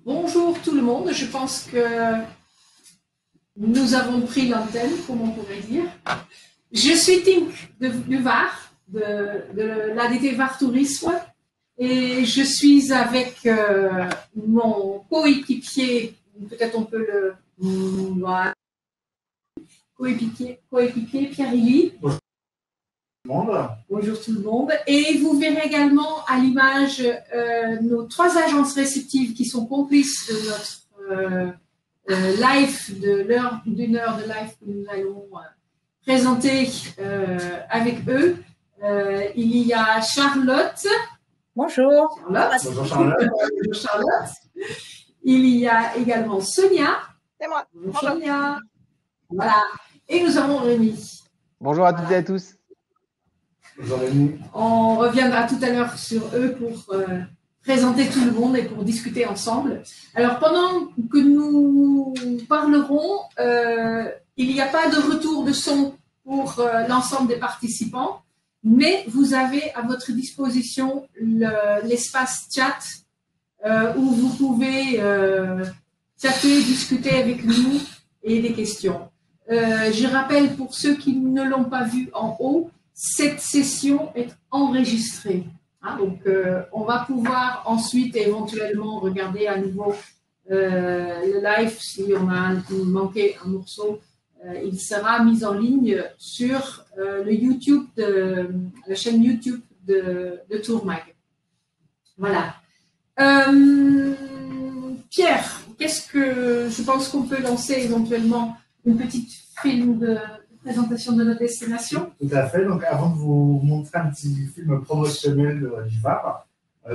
Bonjour tout le monde, je pense que nous avons pris l'antenne, comme on pourrait dire. Je suis Tink du Var, de l'ADT Var Tourisme, et je suis avec mon coéquipier, peut-être on peut le... Voilà, coéquipier Pierre-Élie. Bonjour tout le monde. Et vous verrez également à l'image nos 3 agences réceptives qui sont complices de notre live, d'une heure de live que nous allons présenter avec eux. Il y a Charlotte. Bonjour. Bonjour Charlotte. Bonjour Charlotte. Il y a également Sonia. C'est moi. Bonjour Sonia. Voilà. Et nous avons Rémi. Bonjour à toutes et à tous. Bonjour Rémi. On reviendra tout à l'heure sur eux pour présenter tout le monde et pour discuter ensemble. Alors, pendant que nous parlerons, il n'y a pas de retour de son pour l'ensemble des participants, mais vous avez à votre disposition l'espace chat où vous pouvez chatter, discuter avec nous et des questions. Je rappelle pour ceux qui ne l'ont pas vu en haut, cette session est enregistrée. Donc, on va pouvoir ensuite éventuellement regarder à nouveau le live si on a manqué un morceau. Il sera mis en ligne sur la chaîne YouTube de Tourmag. Voilà. Pierre, je pense qu'on peut lancer éventuellement une petite film de présentation de notre destination. Tout à fait. Donc, avant de vous montrer un petit film promotionnel du Var,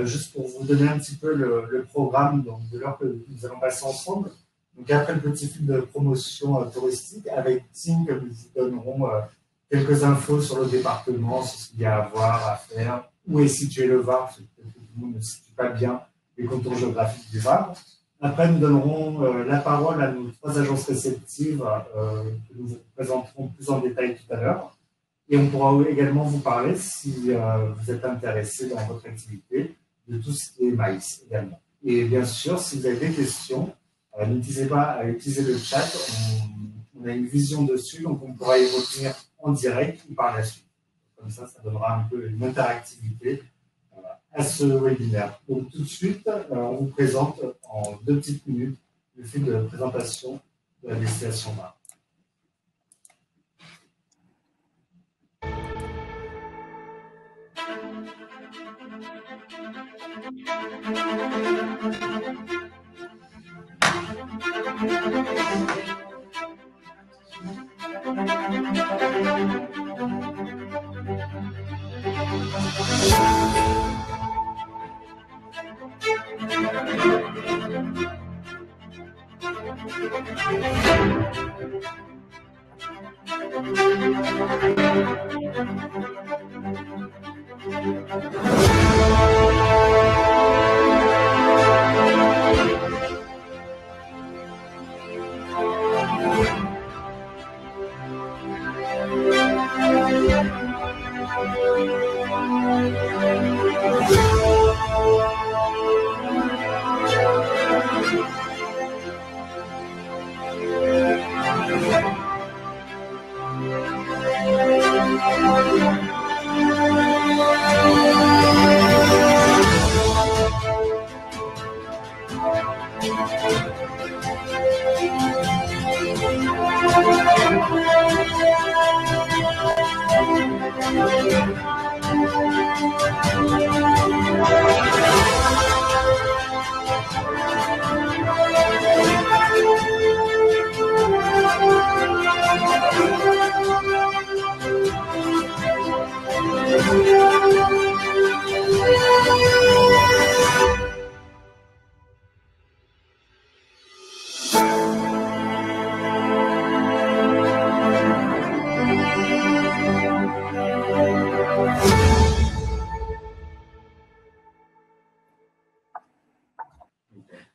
juste pour vous donner un petit peu le programme de l'heure que nous allons passer ensemble. Donc, après le petit film de promotion touristique, avec Tink, nous vous donnerons quelques infos sur le département, sur ce qu'il y a à voir, à faire, où est situé le Var, parce que peut-être que tout le monde ne situe pas bien les contours géographiques du Var. Après, nous donnerons la parole à nos 3 agences réceptives que nous vous présenterons plus en détail tout à l'heure. Et on pourra également vous parler, si vous êtes intéressé dans votre activité, de tout ce qui est maïs également. Et bien sûr, si vous avez des questions, n'hésitez pas à utiliser le chat. On a une vision dessus, donc on pourra y revenir en direct ou par la suite. Comme ça donnera un peu une interactivité à ce webinaire. Donc tout de suite, on vous présente en 2 petites minutes le film de présentation de la destination Var.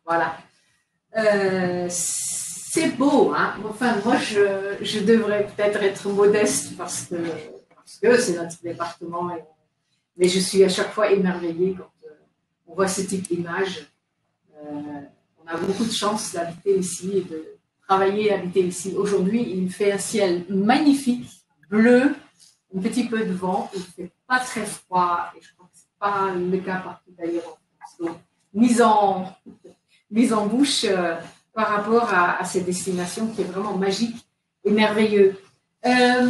Voilà. C'est beau, hein. Enfin, moi, je devrais peut-être être modeste parce que c'est notre département. Mais je suis à chaque fois émerveillée quand on voit ce type d'image. On a beaucoup de chance d'habiter ici et de travailler et habiter ici. Aujourd'hui, il fait un ciel magnifique, bleu, un petit peu de vent, il ne fait pas très froid et je crois que ce n'est pas le cas partout d'ailleurs en France. Donc, mise en bouche par rapport à cette destination qui est vraiment magique et merveilleuse. Un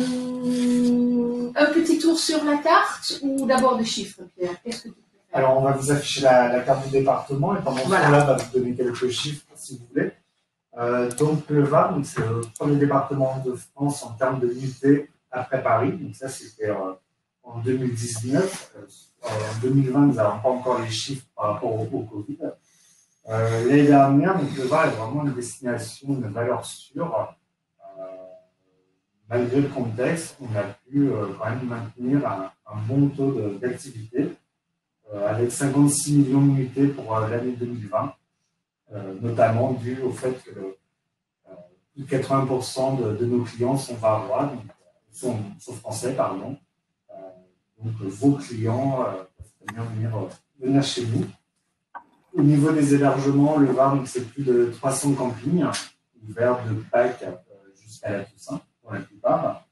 petit tour sur la carte ou d'abord des chiffres, Pierre? Qu'est-ce que tu préfères? Alors, on va vous afficher la carte du département et pendant ce temps-là, on va vous donner quelques chiffres si vous voulez. Donc, le Var, c'est le premier département de France en termes de nuitées après Paris. Donc, ça, c'était en 2019. En 2020, nous n'avons pas encore les chiffres par rapport au Covid. L'année dernière, donc, le Var est vraiment une destination, une valeur sûre. Malgré le contexte, on a pu quand même maintenir un bon taux d'activité avec 56 millions de nuitées pour l'année 2020, notamment dû au fait que plus de 80% de nos clients sont varois, donc sont français, pardon. Donc vos clients peuvent venir chez nous. Au niveau des hébergements, le Var, c'est plus de 300 campings ouverts de Pâques jusqu'à la Toussaint pour la plupart,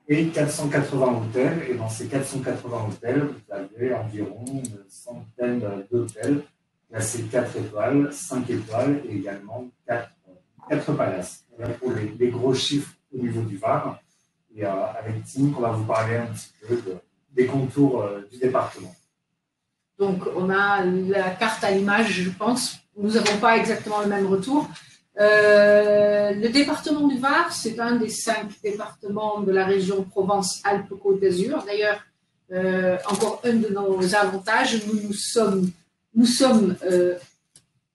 et 480 hôtels. Et dans ces 480 hôtels, vous avez environ une centaine d'hôtels classés 4 étoiles, 5 étoiles et également 4 palaces. Voilà pour les gros chiffres au niveau du Var. Et avec Tim, on va vous parler un petit peu des contours du département. Donc, on a la carte à l'image, je pense. Nous n'avons pas exactement le même retour. Le département du Var, c'est un des 5 départements de la région Provence-Alpes-Côte d'Azur. D'ailleurs, encore un de nos avantages, nous sommes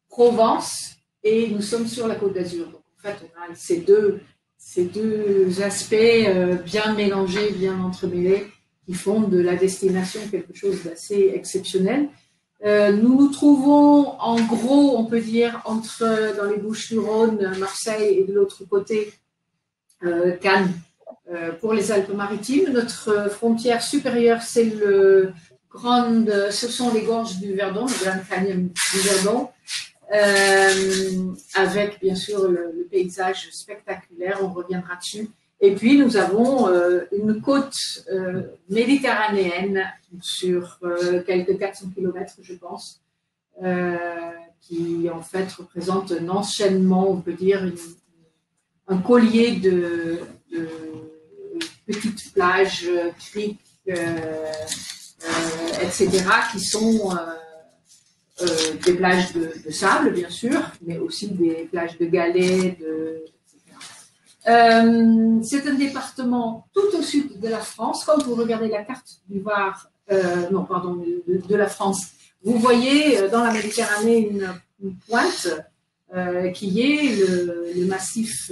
Provence et nous sommes sur la Côte d'Azur. Donc, en fait, on a ces deux aspects bien mélangés, bien entremêlés, qui font de la destination quelque chose d'assez exceptionnel. Nous nous trouvons en gros, on peut dire, dans les Bouches-du-Rhône, Marseille et de l'autre côté, Cannes, pour les Alpes-Maritimes. Notre frontière supérieure, ce sont les gorges du Verdon, le Grand Canyon du Verdon, avec bien sûr le paysage spectaculaire, on reviendra dessus. Et puis, nous avons une côte méditerranéenne sur quelques 400 km, je pense, qui en fait représente un enchaînement, on peut dire, un collier de petites plages, criques, etc., qui sont des plages de sable, bien sûr, mais aussi des plages de galets, c'est un département tout au sud de la France. Quand vous regardez la carte du Var, de la France, vous voyez dans la Méditerranée une pointe qui est le massif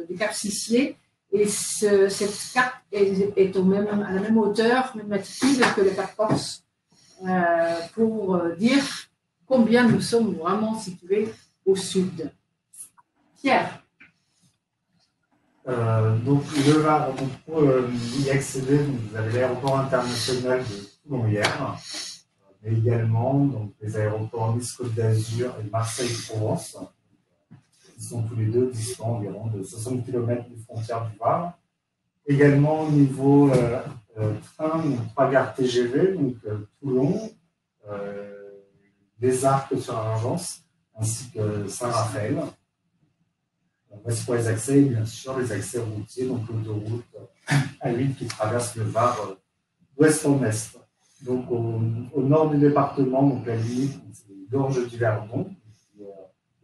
du Cap Sicié. Et cette carte est à la même hauteur, même altitude que le Cap Corse, pour dire combien nous sommes vraiment situés au sud. Pierre. Donc le Var, pour y accéder, vous avez l'aéroport international de Toulon-Hyères, mais également donc, les aéroports Nice-Côte d'Azur et Marseille-Provence. Ils sont tous les deux distants environ de 60 km des frontières du Var. Également au niveau train, donc 3 gares TGV, donc Toulon, Les Arcs sur Argence, ainsi que Saint-Raphaël. Voici pour les accès, et bien sûr les accès routiers, donc l'autoroute A8 qui traverse le Var d'ouest en est. Donc au nord du département, donc la limite, c'est les gorges du Verdon,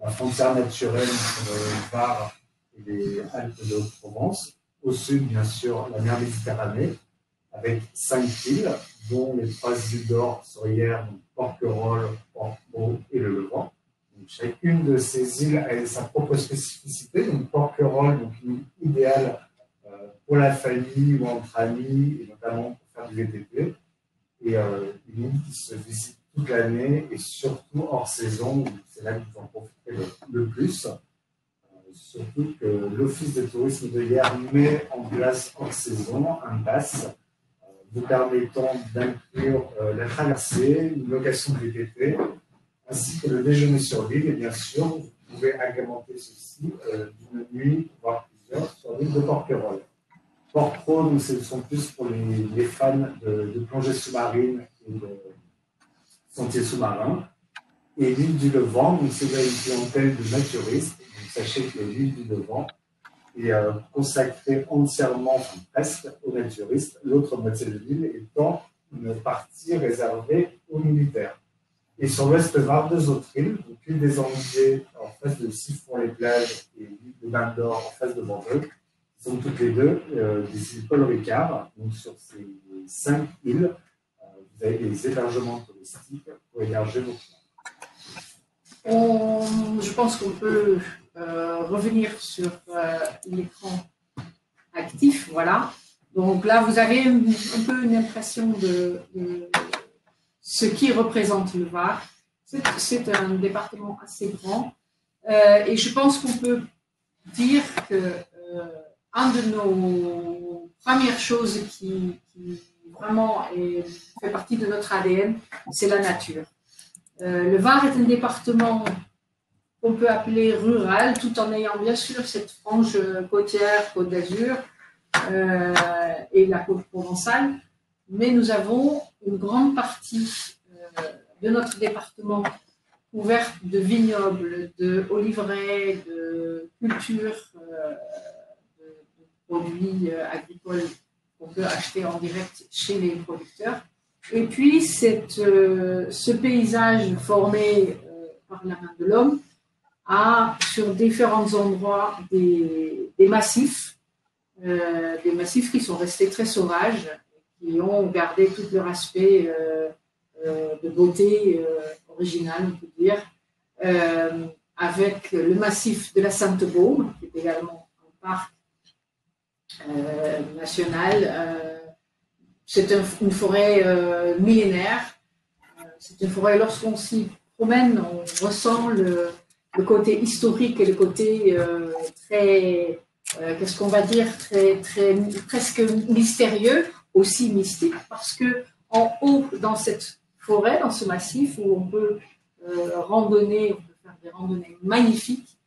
la frontière naturelle entre le Var et les Alpes de Haute-Provence. Au sud, bien sûr, la mer Méditerranée, avec 5 îles, dont les 3 îles d'Or sur hier, Porquerolles, Porquerolles et le Levant. Chacune de ces îles a sa propre spécificité. Donc, Porquerolles, donc une île idéale pour la famille ou entre amis, et notamment pour faire du VTT. Et une île qui se visite toute l'année et surtout hors saison, c'est là que vous en profitez le plus. Surtout que l'Office de tourisme de Hyères met en place hors saison un pass vous permettant d'inclure la traversée, une location de VTT, ainsi que le déjeuner sur l'île. Et bien sûr, vous pouvez agrémenter ceci d'une nuit, voire plusieurs, sur l'île de Porquerolles. Port-Trône, ce sont plus pour les fans de plongée sous-marine et de sentiers sous-marins. Et l'île du Levant, donc c'est là une clientèle de naturistes. Donc sachez que l'île du Levant est consacrée entièrement, enfin presque, aux naturistes. L'autre moitié de l'île étant une partie réservée aux militaires. Et sur l'ouest Var, deux autres îles, donc l'île des Anglais en face de Siffon-les-Plages et l'île de Bain d'Or en face de Bordeaux, qui sont toutes les deux des îles Paul Ricard. Donc sur ces 5 îles, vous avez des hébergements touristiques pour héberger vos clients. Je pense qu'on peut revenir sur l'écran actif, voilà. Donc là, vous avez un peu une impression de ce qui représente le Var. C'est un département assez grand et je pense qu'on peut dire que un de nos premières choses qui vraiment fait partie de notre ADN, c'est la nature. Le Var est un département qu'on peut appeler rural, tout en ayant bien sûr cette frange côtière, Côte d'Azur et la côte provençale, mais nous avons une grande partie de notre département couverte de vignobles, de oliveraies, de cultures, de produits agricoles qu'on peut acheter en direct chez les producteurs. Et puis, ce paysage formé par la main de l'homme a, sur différents endroits, des massifs qui sont restés très sauvages, qui ont gardé tout leur aspect de beauté originale, on peut dire, avec le massif de la Sainte-Baume, qui est également un parc national. C'est une forêt millénaire. C'est une forêt, lorsqu'on s'y promène, on ressent le côté historique et le côté très, qu'est-ce qu'on va dire, très, presque mystérieux, aussi mystique, parce que en haut, dans cette forêt, dans ce massif, où on peut randonner, on peut faire des randonnées magnifiques,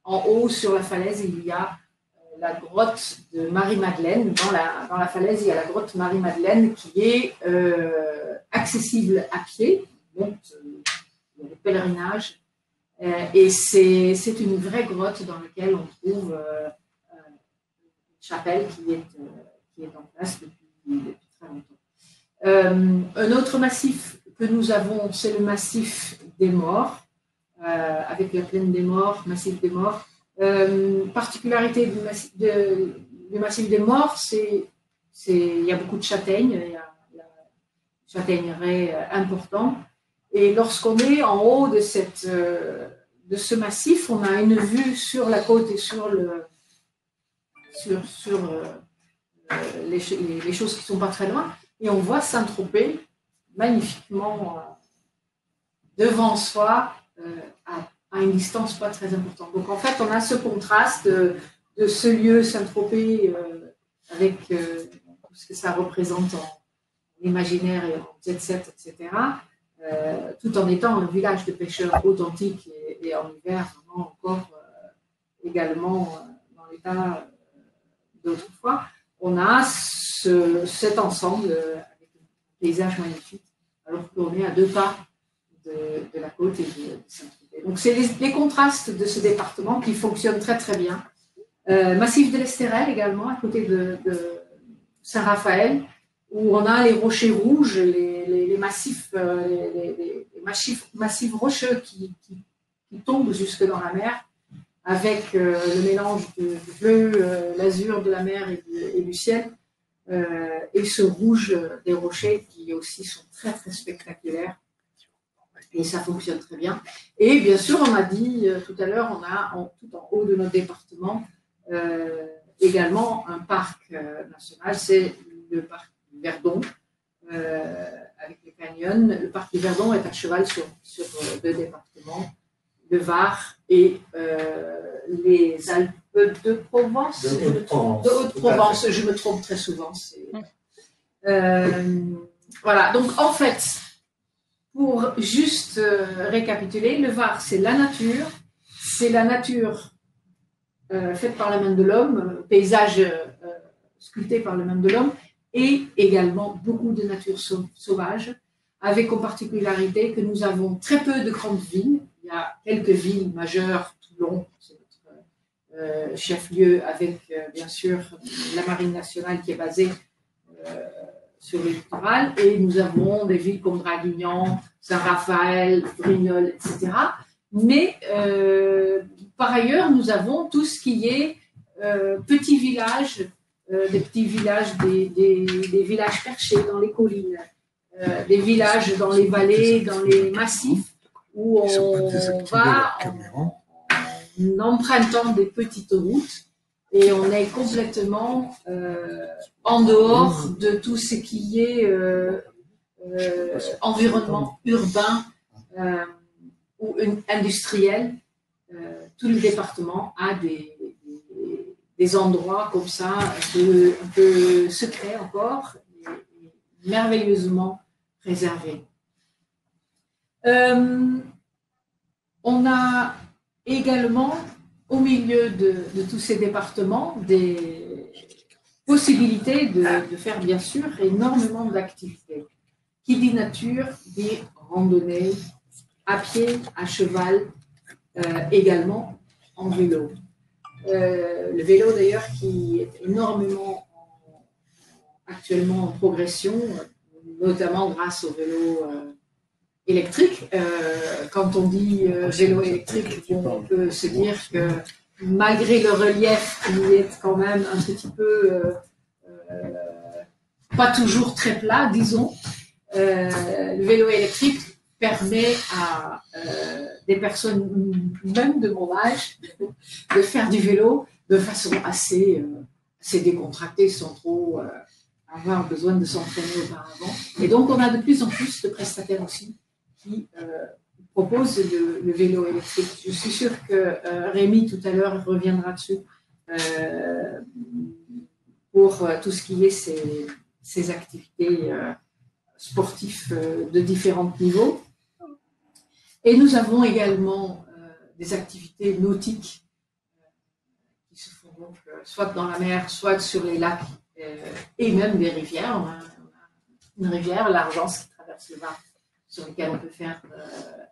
en haut, sur la falaise, il y a la grotte de Marie-Madeleine. Dans la falaise, il y a la grotte Marie-Madeleine qui est accessible à pied, donc il y a des pèlerinages, et c'est une vraie grotte dans laquelle on trouve une chapelle qui est en place depuis très longtemps. Un autre massif que nous avons, c'est le massif des Morts, avec la plaine des Morts, massif des Morts. Particularité du massif des Morts, il y a beaucoup de châtaignes, il y a la châtaigneraie important. Et lorsqu'on est en haut de ce massif, on a une vue sur la côte et sur les choses qui ne sont pas très loin. Et on voit Saint-Tropez magnifiquement devant soi à une distance pas très importante. Donc en fait, on a ce contraste de ce lieu Saint-Tropez avec tout ce que ça représente en imaginaire et en jet-set, etc., tout en étant un village de pêcheurs authentique et en hiver vraiment encore également dans l'état d'autrefois. On a cet ensemble avec un paysage magnifique, alors qu'on est à 2 pas de la côte et de Saint-Tropez. Donc c'est les contrastes de ce département qui fonctionnent très très bien. Massif de l'Estérel également, à côté de Saint-Raphaël, où on a les rochers rouges, les massifs, massifs rocheux qui tombent jusque dans la mer, avec le mélange du bleu, l'azur de la mer et du ciel, et ce rouge des rochers qui aussi sont très très spectaculaires. Et ça fonctionne très bien. Et bien sûr, on a dit tout à l'heure, on a tout en haut de notre département également un parc national, c'est le parc du Verdon, avec les canyons. Le parc du Verdon est à cheval sur 2 départements, le Var et les Alpes de Provence. De Haute-Provence, je me trompe très souvent. Voilà, donc en fait, pour juste récapituler, le Var, c'est la nature faite par la main de l'homme, paysage sculpté par la main de l'homme, et également beaucoup de nature sauvage, avec comme particularité que nous avons très peu de grandes villes. Il y a quelques villes majeures, Toulon, c'est notre chef-lieu, avec bien sûr la Marine nationale qui est basée sur le littoral, et nous avons des villes comme Draguignan, Saint-Raphaël, Brignoles, etc. Mais par ailleurs, nous avons tout ce qui est petits villages, des petits villages, des villages perchés dans les collines, des villages dans les vallées, dans les massifs, où on va en empruntant des petites routes, et on est complètement en dehors de tout ce qui est environnement urbain ou industriel. Tout le département a des endroits comme ça, un peu secrets encore, et merveilleusement préservés. On a également, au milieu de tous ces départements, des possibilités de faire bien sûr énormément d'activités. Qui dit nature dit randonnée, à pied, à cheval, également en vélo. Le vélo d'ailleurs qui est énormément actuellement en progression, notamment grâce au vélo électrique. Quand on dit vélo électrique, on peut se dire que malgré le relief qui est quand même un petit peu pas toujours très plat, disons, le vélo électrique permet à des personnes, même de mon âge, de faire du vélo de façon assez décontractée, sans trop avoir besoin de s'entraîner auparavant. Et donc, on a de plus en plus de prestataires aussi qui proposent le vélo électrique. Je suis sûre que Rémi, tout à l'heure, reviendra dessus pour tout ce qui est ces activités sportives de différents niveaux. Et nous avons également des activités nautiques qui se font donc soit dans la mer, soit sur les lacs et même des rivières. On a une rivière, l'Argence, qui traverse le Var, sur lesquelles on peut faire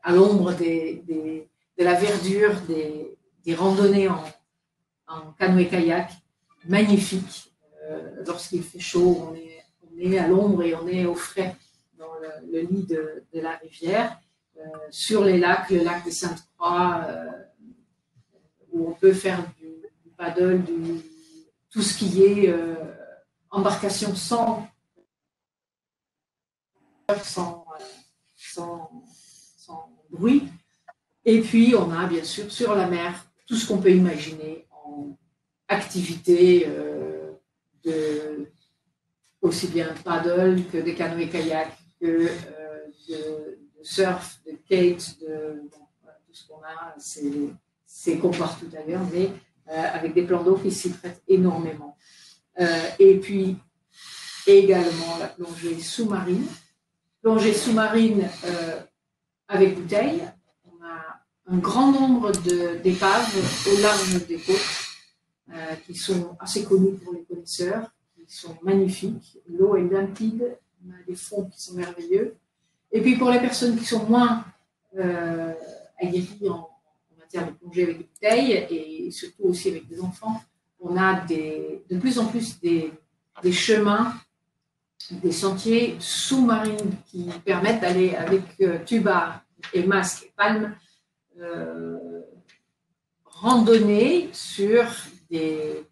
à l'ombre de la verdure des randonnées en canoë-kayak magnifiques. Lorsqu'il fait chaud, on est à l'ombre et on est au frais dans le lit de la rivière. Sur les lacs, le lac de Sainte-Croix, où on peut faire du paddle, tout ce qui est embarcation sans bruit. Et puis, on a bien sûr sur la mer tout ce qu'on peut imaginer en activité aussi bien de paddle que des canoë-kayak, que de surf, de skate, tout ce qu'on a, c'est comme partout ailleurs, mais avec des plans d'eau qui s'y prêtent énormément. Et puis également la plongée sous-marine. Plongée sous-marine avec bouteille. On a un grand nombre d'épaves au large des côtes qui sont assez connues pour les connaisseurs, qui sont magnifiques. L'eau est limpide, on a des fonds qui sont merveilleux. Et puis pour les personnes qui sont moins aguerries en matière de plongée avec des bouteilles, et surtout aussi avec des enfants, on a de plus en plus des chemins, des sentiers sous-marins qui permettent d'aller avec tuba et masque et palme randonner sur des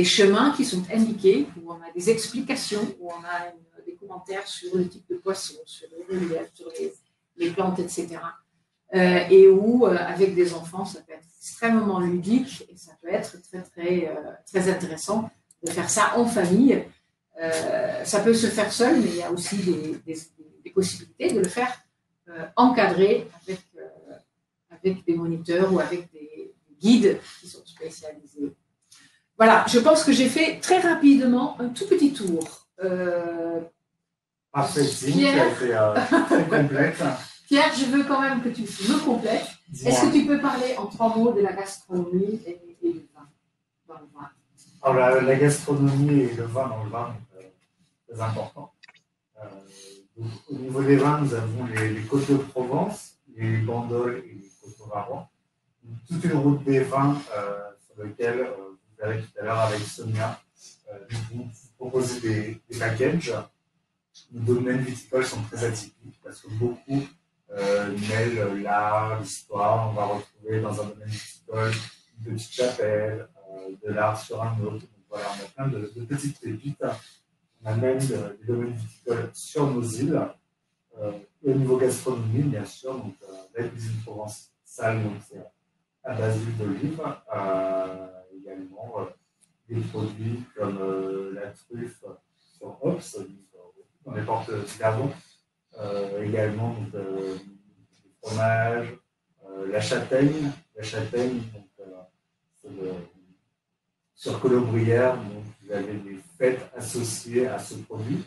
chemins qui sont indiqués, où on a des explications, où on a des commentaires sur le type de poisson, sur le relief, sur les plantes, etc. Et où, avec des enfants, ça peut être extrêmement ludique et ça peut être très, très, très intéressant de faire ça en famille. Ça peut se faire seul, mais il y a aussi des possibilités de le faire encadré avec des moniteurs ou avec des guides qui sont spécialisés. Voilà, je pense que j'ai fait très rapidement un tout petit tour Parfait, qui a été très complète. Pierre, je veux quand même que tu me complètes. Est-ce que tu peux parler en 3 mots de la gastronomie et du vin dans le vin? Alors, la gastronomie et le vin dans le vin, c'est très important. Donc, au niveau des vins, nous avons les côtes de Provence, les Bandoles et les Coteaux Varois. Toute une route des vins sur lequel vous verrez tout à l'heure avec Sonia, nous vous proposer des packages. Les domaines viticoles sont très atypiques parce que beaucoup mêlent l'art, l'histoire. On va retrouver dans un domaine viticole une petite chapelle, de l'art sur un autre. Donc voilà, on a plein de petites pépites. On a même des domaines viticoles sur nos îles. Et au niveau gastronomie, bien sûr, donc, la cuisine provençale, donc c'est à base d'huile d'olive. Également des produits comme la truffe sur hops, dans les portes d'Ardon. Également donc, des fromages, la châtaigne. La châtaigne, donc, sur Colobrières, donc, vous avez des fêtes associées à ce produit.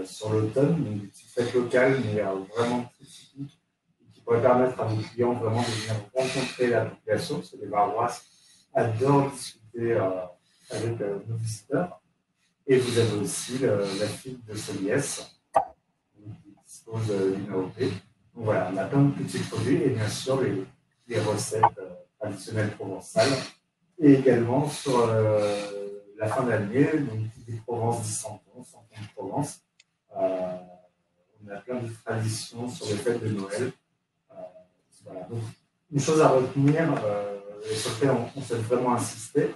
Sur l'automne, donc des petites fêtes locales, mais vraiment très typiques, qui pourraient permettre à vos clients vraiment de venir rencontrer la population, parce que les Varois adorent discuter avec nos visiteurs. Et vous avez aussi la fille de Soliès, qui dispose d'une AOP. Donc voilà, on a plein de petits produits et bien sûr les recettes traditionnelles provençales. Et également sur la fin d'année, donc des Provence 10 100 ans de Provence. On a plein de traditions sur les fêtes de Noël. Voilà. Donc, une chose à retenir, et sur laquelle on souhaite vraiment insister,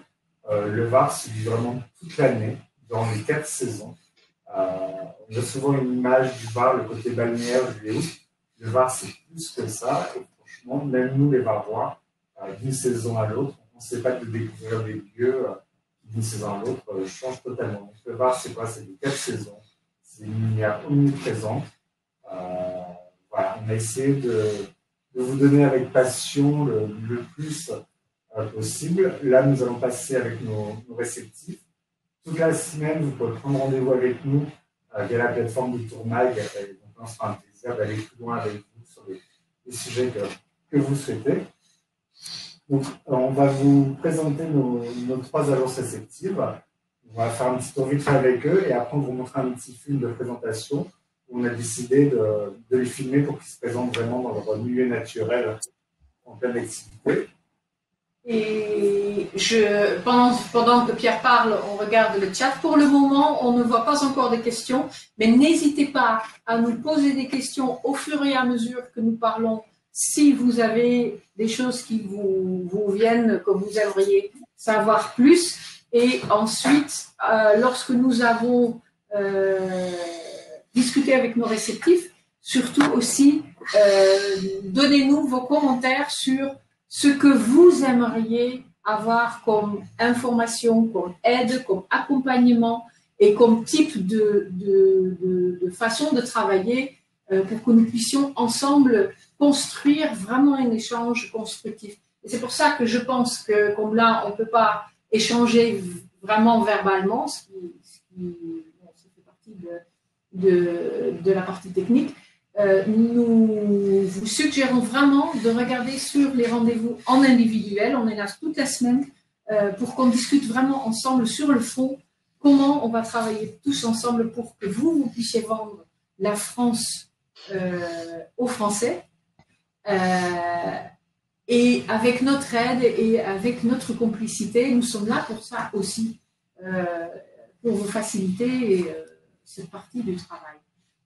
le Var se vit vraiment toute l'année, dans les 4 saisons. On a souvent une image du Var, le côté balnéaire, juillet août. Le Var, c'est plus que ça. Et franchement, même nous, les Varois, d'une saison à l'autre, on ne sait pas de découvrir des lieux d'une saison à l'autre change totalement. Donc, le Var, c'est quoi? C'est les 4 saisons. C'est une lumière omniprésente. Voilà, on a essayé de vous donner avec passion le plus possible. Là, nous allons passer avec nos réceptifs. Toute la semaine, vous pouvez prendre rendez-vous avec nous via la plateforme de Tourmag. Donc, on sera un plaisir d'aller plus loin avec vous sur les sujets que vous souhaitez. Donc, on va vous présenter nos 3 agences réceptives. On va faire un petit tour vite fait avec eux et après, on vous montrer un petit film de présentation où on a décidé de les filmer pour qu'ils se présentent vraiment dans leur milieu naturel en pleine activité. Et pendant que Pierre parle, on regarde le chat. Pour le moment, on ne voit pas encore des questions, mais n'hésitez pas à nous poser des questions au fur et à mesure que nous parlons. Si vous avez des choses qui vous viennent, que vous aimeriez savoir plus. Et ensuite, lorsque nous avons discuté avec nos réceptifs, surtout aussi, donnez-nous vos commentaires sur ce que vous aimeriez avoir comme information, comme aide, comme accompagnement et comme type de façon de travailler pour que nous puissions ensemble construire vraiment un échange constructif. Et c'est pour ça que je pense que, comme là, on ne peut pas échanger vraiment verbalement, ce qui fait partie de la partie technique, nous vous suggérons vraiment de regarder sur les rendez-vous en individuel. On est là toute la semaine pour qu'on discute vraiment ensemble sur le fond, comment on va travailler tous ensemble pour que vous puissiez vendre la France aux Français. Et avec notre aide et avec notre complicité, nous sommes là pour ça aussi, pour vous faciliter cette partie du travail.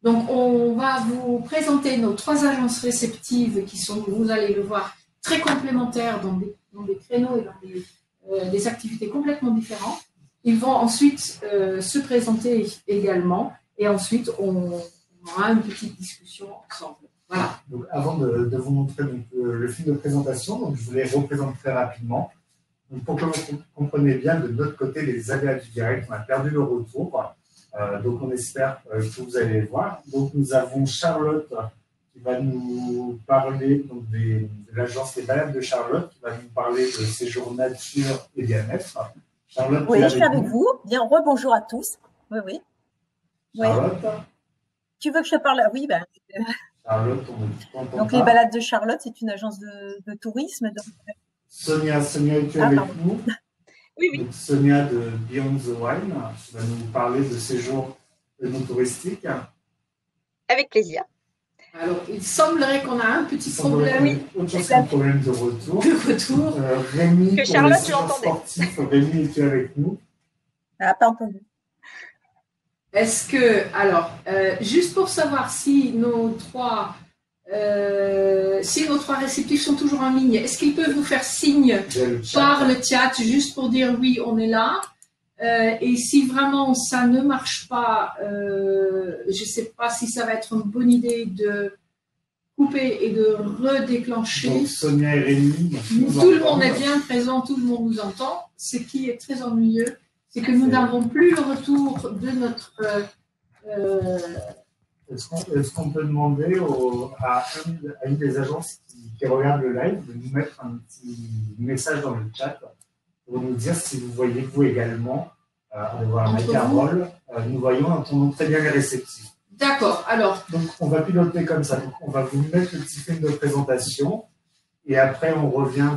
Donc, on va vous présenter nos 3 agences réceptives qui sont, vous allez le voir, très complémentaires dans des créneaux et dans des activités complètement différentes. Ils vont ensuite se présenter également et ensuite, on aura une petite discussion ensemble. Voilà. Donc, avant de vous montrer donc, le film de présentation, donc, je vous les représente très rapidement. Donc, pour que vous compreniez bien, de notre côté, les aléas du direct, on a perdu le retour. Donc, on espère que vous allez les voir. Donc, nous avons Charlotte qui va nous parler donc, de l'agence Les Balades de Charlotte, qui va nous parler de séjour nature et bien-être. Charlotte, oui, je suis avec vous. Bien, rebonjour à tous. Oui, oui. Charlotte. Tu veux que je te parle? Oui, ben, Charlotte, donc les balades de Charlotte, c'est une agence de tourisme. Donc... Sonia est avec nous. Oui, oui. Donc, Sonia de Beyond the Wine va nous parler de séjours touristiques. Avec plaisir. Alors, il semblerait qu'on a un petit problème. Oui, autre chose qu'un problème de retour. Rémi, que Charlotte, pour les séjours sportifs, Rémi, es-tu avec nous? Pas entendu. Est-ce que, alors, juste pour savoir si nos trois réceptifs sont toujours en ligne, est-ce qu'ils peuvent vous faire signe par le chat, juste pour dire oui, on est là? Et si vraiment ça ne marche pas, je ne sais pas si ça va être une bonne idée de couper et de redéclencher. Donc, Sonia et Rémi, tout le monde est bien présent, tout le monde nous entend. Ce qui est très ennuyeux, c'est que nous n'avons plus le retour de notre... Est-ce qu'on peut demander à une des agences qui regarde le live de nous mettre un petit message dans le chat pour nous dire si vous voyez vous également, on va voir avec Carole, nous voyons, entendons très bien les réceptifs. D'accord, alors. Donc on va piloter comme ça. Donc, on va vous mettre le petit film de présentation et après on revient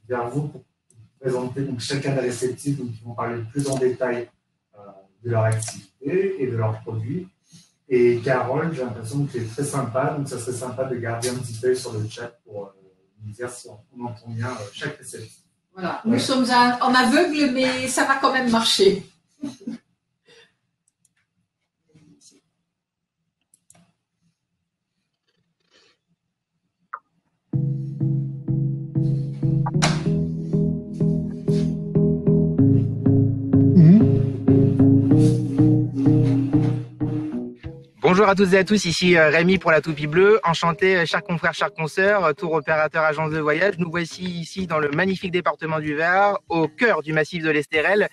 vers vous pour présenter donc, chacun des réceptifs donc, qui vont parler plus en détail de leur activité et de leurs produits. Et Carole, j'ai l'impression que tu es très sympa, donc ça serait sympa de garder un petit œil sur le chat pour nous dire si on entend bien chaque réceptif. Voilà, nous sommes en aveugle, mais ça va quand même marcher. Bonjour à toutes et à tous, ici Rémi pour la Toupie Bleue. Enchanté, chers confrères, chers consoeurs, tour opérateur agence de voyage. Nous voici ici dans le magnifique département du Var, au cœur du massif de l'Estérel.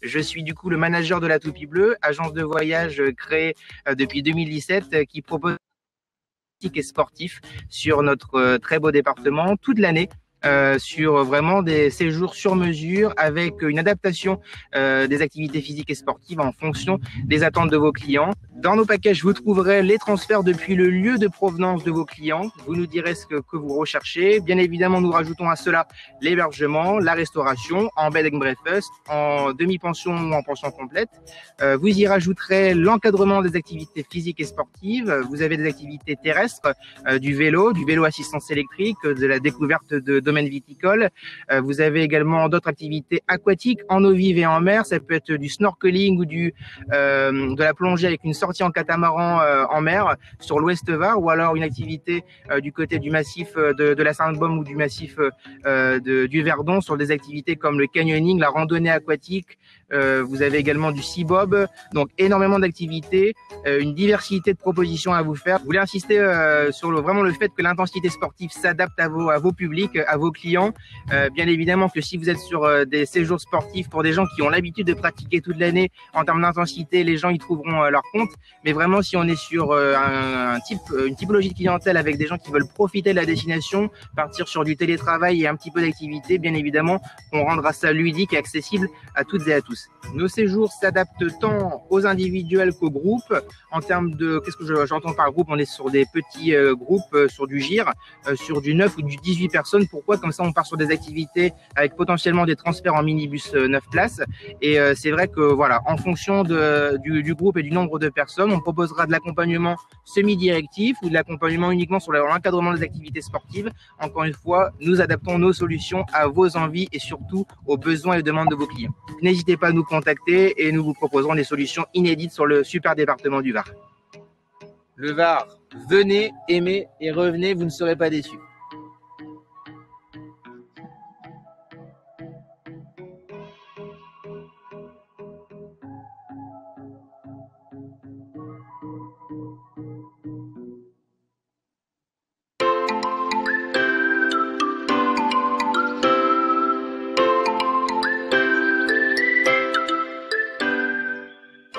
Je suis du coup le manager de la Toupie Bleue, agence de voyage créée depuis 2017 qui propose et sportifs sur notre très beau département toute l'année. Sur vraiment des séjours sur mesure avec une adaptation des activités physiques et sportives en fonction des attentes de vos clients. Dans nos packages, vous trouverez les transferts depuis le lieu de provenance de vos clients. Vous nous direz ce que vous recherchez. Bien évidemment, nous rajoutons à cela l'hébergement, la restauration en bed and breakfast, en demi-pension ou en pension complète. Vous y rajouterez l'encadrement des activités physiques et sportives. Vous avez des activités terrestres, du vélo assistance électrique, de la découverte de domaines viticoles. Vous avez également d'autres activités aquatiques en eau vive et en mer. Ça peut être du snorkeling ou de la plongée avec une sortie en catamaran en mer sur l'Ouest Var, ou alors une activité du côté du massif de la Sainte-Baume ou du massif du Verdon sur des activités comme le canyoning, la randonnée aquatique. Vous avez également du sea-bob, donc énormément d'activités, une diversité de propositions à vous faire. Je voulais insister sur vraiment le fait que l'intensité sportive s'adapte à vos publics, à vos clients. Bien évidemment que si vous êtes sur des séjours sportifs pour des gens qui ont l'habitude de pratiquer toute l'année, en termes d'intensité, les gens y trouveront leur compte. Mais vraiment, si on est sur une typologie de clientèle avec des gens qui veulent profiter de la destination, partir sur du télétravail et un petit peu d'activité, bien évidemment, on rendra ça ludique et accessible à toutes et à tous. Nos séjours s'adaptent tant aux individuels qu'aux groupes. En termes de, qu'est-ce que j'entends par groupe? On est sur des petits groupes, sur du GIR, sur du 9 ou du 18 personnes. Pourquoi? Comme ça, on part sur des activités avec potentiellement des transferts en minibus 9 places. Et c'est vrai que, voilà, en fonction du groupe et du nombre de personnes, on proposera de l'accompagnement semi-directif ou de l'accompagnement uniquement sur l'encadrement des activités sportives. Encore une fois, nous adaptons nos solutions à vos envies et surtout aux besoins et aux demandes de vos clients. N'hésitez pas à nous contacter et nous vous proposerons des solutions inédites sur le super département du Var. Le Var, venez, aimez et revenez, vous ne serez pas déçus.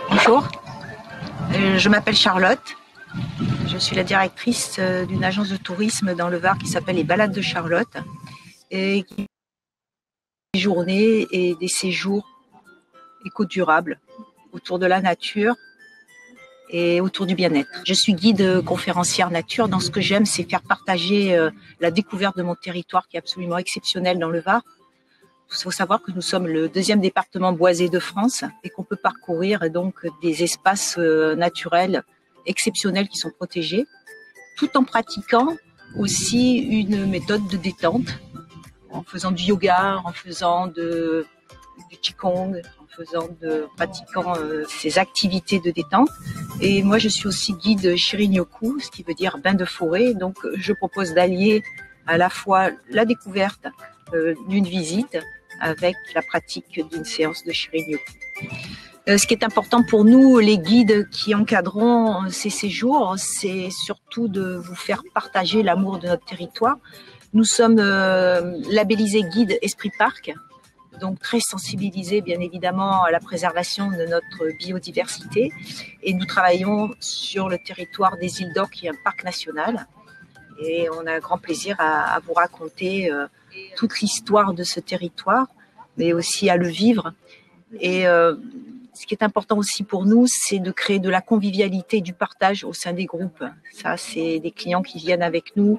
Bonjour, je m'appelle Charlotte. Je suis la directrice d'une agence de tourisme dans le Var qui s'appelle les Balades de Charlotte et qui fait des journées et des séjours éco-durables autour de la nature et autour du bien-être. Je suis guide conférencière nature. Dans ce que j'aime, c'est faire partager la découverte de mon territoire qui est absolument exceptionnel dans le Var. Il faut savoir que nous sommes le 2e département boisé de France et qu'on peut parcourir donc des espaces naturels exceptionnels qui sont protégés, tout en pratiquant aussi une méthode de détente, en faisant du yoga, en faisant du qigong, pratiquant ces activités de détente. Et moi, je suis aussi guide Shirin-yoku, ce qui veut dire bain de forêt. Donc, je propose d'allier à la fois la découverte d'une visite avec la pratique d'une séance de Shirin-yoku. Ce qui est important pour nous, les guides qui encadrons ces séjours, c'est surtout de vous faire partager l'amour de notre territoire. Nous sommes labellisés guides Esprit Parc, donc très sensibilisés bien évidemment à la préservation de notre biodiversité. Et nous travaillons sur le territoire des Îles d'Or, qui est un parc national. Et on a un grand plaisir à vous raconter toute l'histoire de ce territoire, mais aussi à le vivre. Et ce qui est important aussi pour nous, c'est de créer de la convivialité, du partage au sein des groupes. Ça, c'est des clients qui viennent avec nous.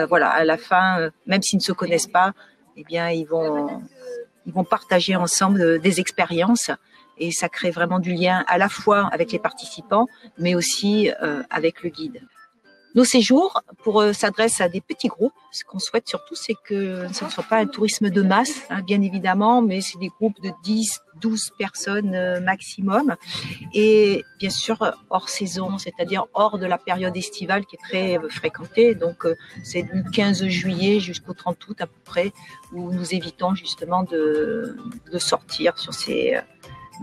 Voilà, à la fin, même s'ils ne se connaissent pas, eh bien, ils vont partager ensemble des expériences. Et ça crée vraiment du lien à la fois avec les participants, mais aussi avec le guide. Nos séjours s'adressent à des petits groupes. Ce qu'on souhaite surtout, c'est que ce ne soit pas un tourisme de masse, hein, bien évidemment, mais c'est des groupes de 10, 12 personnes maximum. Et bien sûr, hors saison, c'est-à-dire hors de la période estivale qui est très fréquentée. Donc, c'est du 15 juillet jusqu'au 30 août à peu près, où nous évitons justement de sortir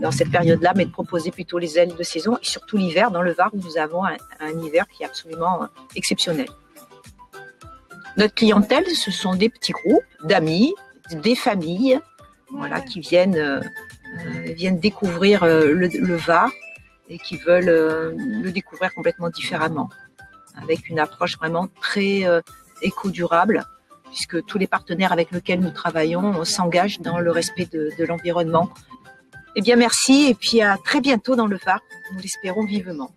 dans cette période-là, mais de proposer plutôt les ailes de saison, et surtout l'hiver dans le Var, où nous avons un hiver qui est absolument exceptionnel. Notre clientèle, ce sont des petits groupes d'amis, des familles, voilà, qui viennent découvrir le Var et qui veulent le découvrir complètement différemment, avec une approche vraiment très éco-durable, puisque tous les partenaires avec lesquels nous travaillons s'engagent dans le respect de l'environnement. Eh bien, merci, et puis à très bientôt dans le Var, nous l'espérons vivement.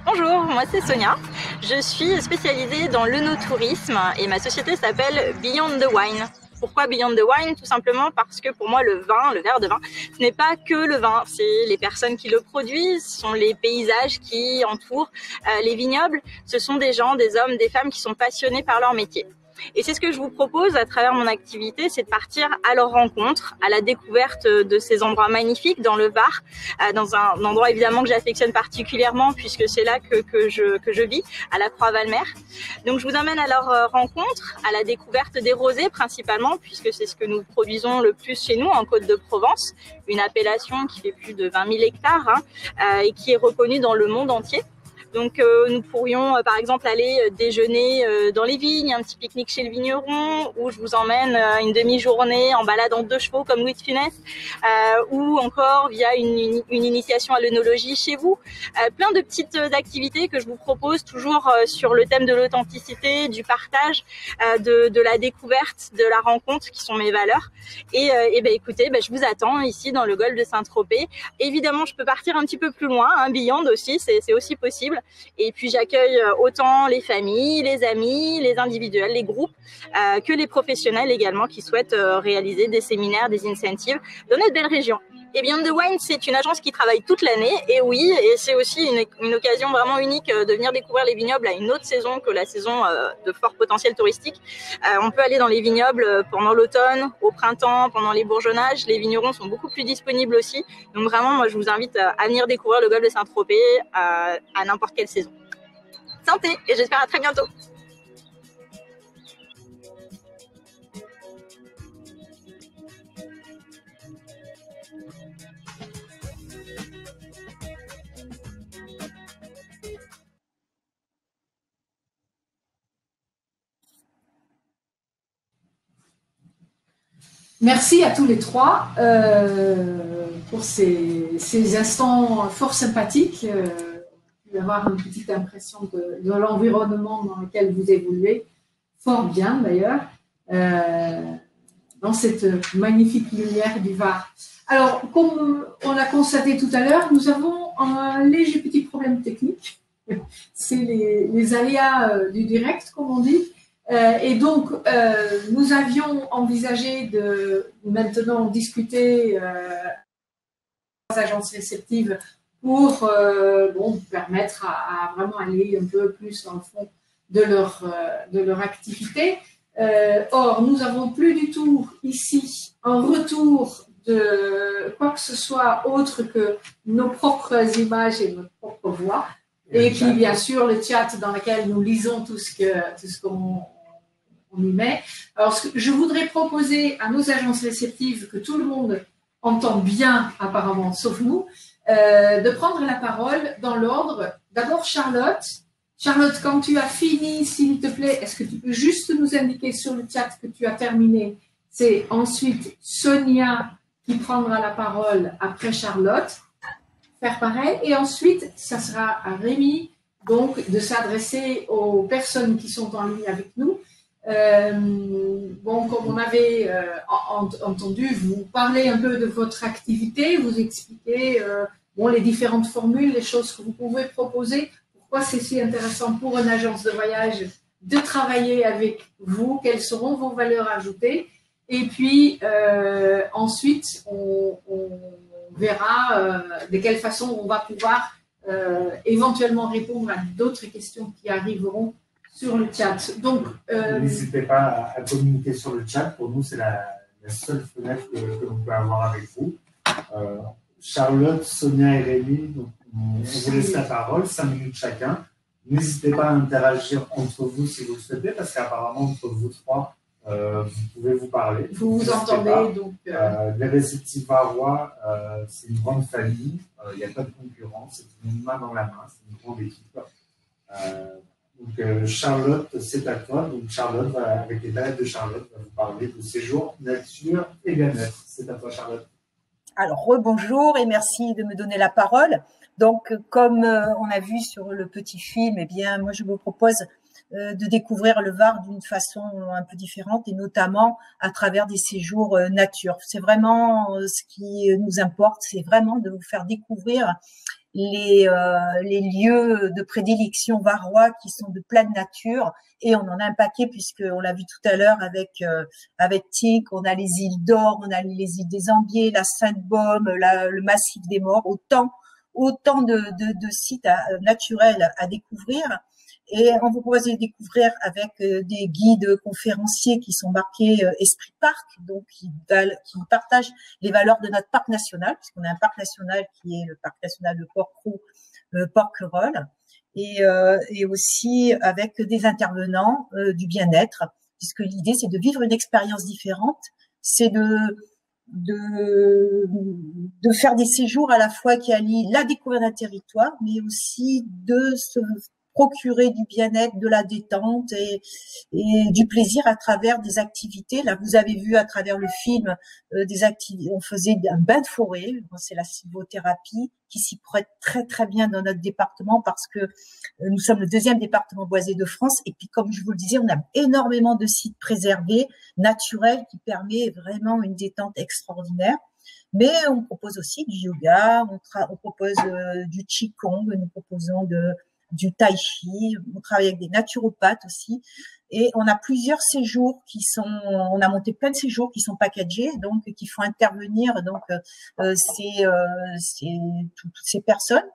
Bonjour, moi c'est Sonia. Je suis spécialisée dans l'œnotourisme et ma société s'appelle Beyond the Wine. Pourquoi Beyond the Wine? Tout simplement parce que pour moi le verre de vin, ce n'est pas que le vin, c'est les personnes qui le produisent, ce sont les paysages qui entourent les vignobles, ce sont des gens, des hommes, des femmes qui sont passionnés par leur métier. Et c'est ce que je vous propose à travers mon activité, c'est de partir à leur rencontre, à la découverte de ces endroits magnifiques dans le Var, dans un endroit évidemment que j'affectionne particulièrement puisque c'est là que je vis, à la Croix-Valmer. Donc je vous emmène à leur rencontre, à la découverte des rosés principalement, puisque c'est ce que nous produisons le plus chez nous en Côte-de-Provence, une appellation qui fait plus de 20 000 hectares et qui est reconnue dans le monde entier. Donc nous pourrions par exemple aller déjeuner dans les vignes, un petit pique-nique chez le vigneron, ou je vous emmène une demi-journée en balade en 2 chevaux comme Louis de Funès, ou encore via une initiation à l'œnologie chez vous. Plein de petites activités que je vous propose toujours sur le thème de l'authenticité, du partage, de la découverte, de la rencontre qui sont mes valeurs. Et ben écoutez, je vous attends ici dans le golfe de Saint-Tropez. Évidemment, je peux partir un petit peu plus loin, Beyond aussi, c'est aussi possible. Et puis j'accueille autant les familles, les amis, les individuels, les groupes, que les professionnels également qui souhaitent réaliser des séminaires, des incentives dans notre belle région. Et Beyond the Wine, c'est une agence qui travaille toute l'année, et oui, et c'est aussi une occasion vraiment unique de venir découvrir les vignobles à une autre saison que la saison de fort potentiel touristique. On peut aller dans les vignobles pendant l'automne, au printemps, pendant les bourgeonnages. Les vignerons sont beaucoup plus disponibles aussi. Donc vraiment, moi, je vous invite à venir découvrir le golfe de Saint-Tropez à n'importe quelle saison. Santé, et j'espère à très bientôt. Merci à tous les trois. pour ces instants fort sympathiques. Vous avoir une petite impression de l'environnement dans lequel vous évoluez, fort bien d'ailleurs, dans cette magnifique lumière du Var. Alors, comme on l'a constaté tout à l'heure, nous avons un léger petit problème technique. C'est les aléas du direct, comme on dit. Et donc, nous avions envisagé de maintenant discuter aux agences réceptives pour permettre à vraiment aller un peu plus dans le fond de leur activité. Or, nous n'avons plus du tout ici un retour de quoi que ce soit autre que nos propres images et notre propre voix. Et puis, bien sûr, le chat dans lequel nous lisons tout ce qu'on y met. Alors, je voudrais proposer à nos agences réceptives que tout le monde entend bien, apparemment, sauf nous, de prendre la parole dans l'ordre. D'abord, Charlotte. Charlotte, quand tu as fini, s'il te plaît, est-ce que tu peux juste nous indiquer sur le chat que tu as terminé? C'est ensuite Sonia qui prendra la parole après Charlotte. Faire pareil. Et ensuite, ça sera à Rémi, donc, de s'adresser aux personnes qui sont en ligne avec nous. Comme on avait entendu, vous parlez un peu de votre activité, vous expliquez les différentes formules, les choses que vous pouvez proposer, pourquoi c'est si intéressant pour une agence de voyage de travailler avec vous, quelles seront vos valeurs ajoutées, et puis ensuite on verra de quelle façon on va pouvoir éventuellement répondre à d'autres questions qui arriveront sur le chat. Donc, n'hésitez pas à communiquer sur le chat. Pour nous, c'est la seule fenêtre que l'on peut avoir avec vous. Charlotte, Sonia et Rémi, donc, on vous laisse la parole, 5 minutes chacun. N'hésitez pas à interagir entre vous si vous le souhaitez, parce qu'apparemment, entre vous trois, vous pouvez vous parler. Vous vous entendez, donc... Les réceptifs varois, c'est une grande famille. Il n'y a pas de concurrence. C'est une main dans la main. C'est une grande équipe. Donc, Charlotte, c'est à toi. Donc, Charlotte, avec les balades de Charlotte, va vous parler de séjour, nature et bien-être. C'est à toi, Charlotte. Alors, rebonjour et merci de me donner la parole. Donc, comme on a vu sur le petit film, eh bien, moi, je vous propose de découvrir le Var d'une façon un peu différente et notamment à travers des séjours nature. C'est vraiment ce qui nous importe, c'est vraiment de vous faire découvrir les lieux de prédilection varois qui sont de pleine nature, et on en a un paquet puisque on l'a vu tout à l'heure avec Tic, on a les îles d'Or, on a les îles des Ambiers, la Sainte-Baume, le massif des Morts, autant de sites naturels à découvrir. Et on vous propose de découvrir avec des guides conférenciers qui sont marqués Esprit Parc, donc qui partagent les valeurs de notre parc national, puisqu'on a un parc national qui est le parc national de Porquerolles, et aussi avec des intervenants du bien-être, puisque l'idée c'est de vivre une expérience différente, c'est de faire des séjours à la fois qui allient la découverte d'un territoire, mais aussi de se procurer du bien-être, de la détente et du plaisir à travers des activités. Là, vous avez vu à travers le film des activités. On faisait un bain de forêt. C'est la sylvothérapie qui s'y prête très très bien dans notre département parce que nous sommes le 2e département boisé de France. Et puis, comme je vous le disais, on a énormément de sites préservés, naturels, qui permet vraiment une détente extraordinaire. Mais on propose aussi du yoga, on propose du qigong, nous proposons du tai chi, on travaille avec des naturopathes aussi, et on a plusieurs séjours on a monté plein de séjours qui sont packagés, donc qui font intervenir donc toutes ces personnes.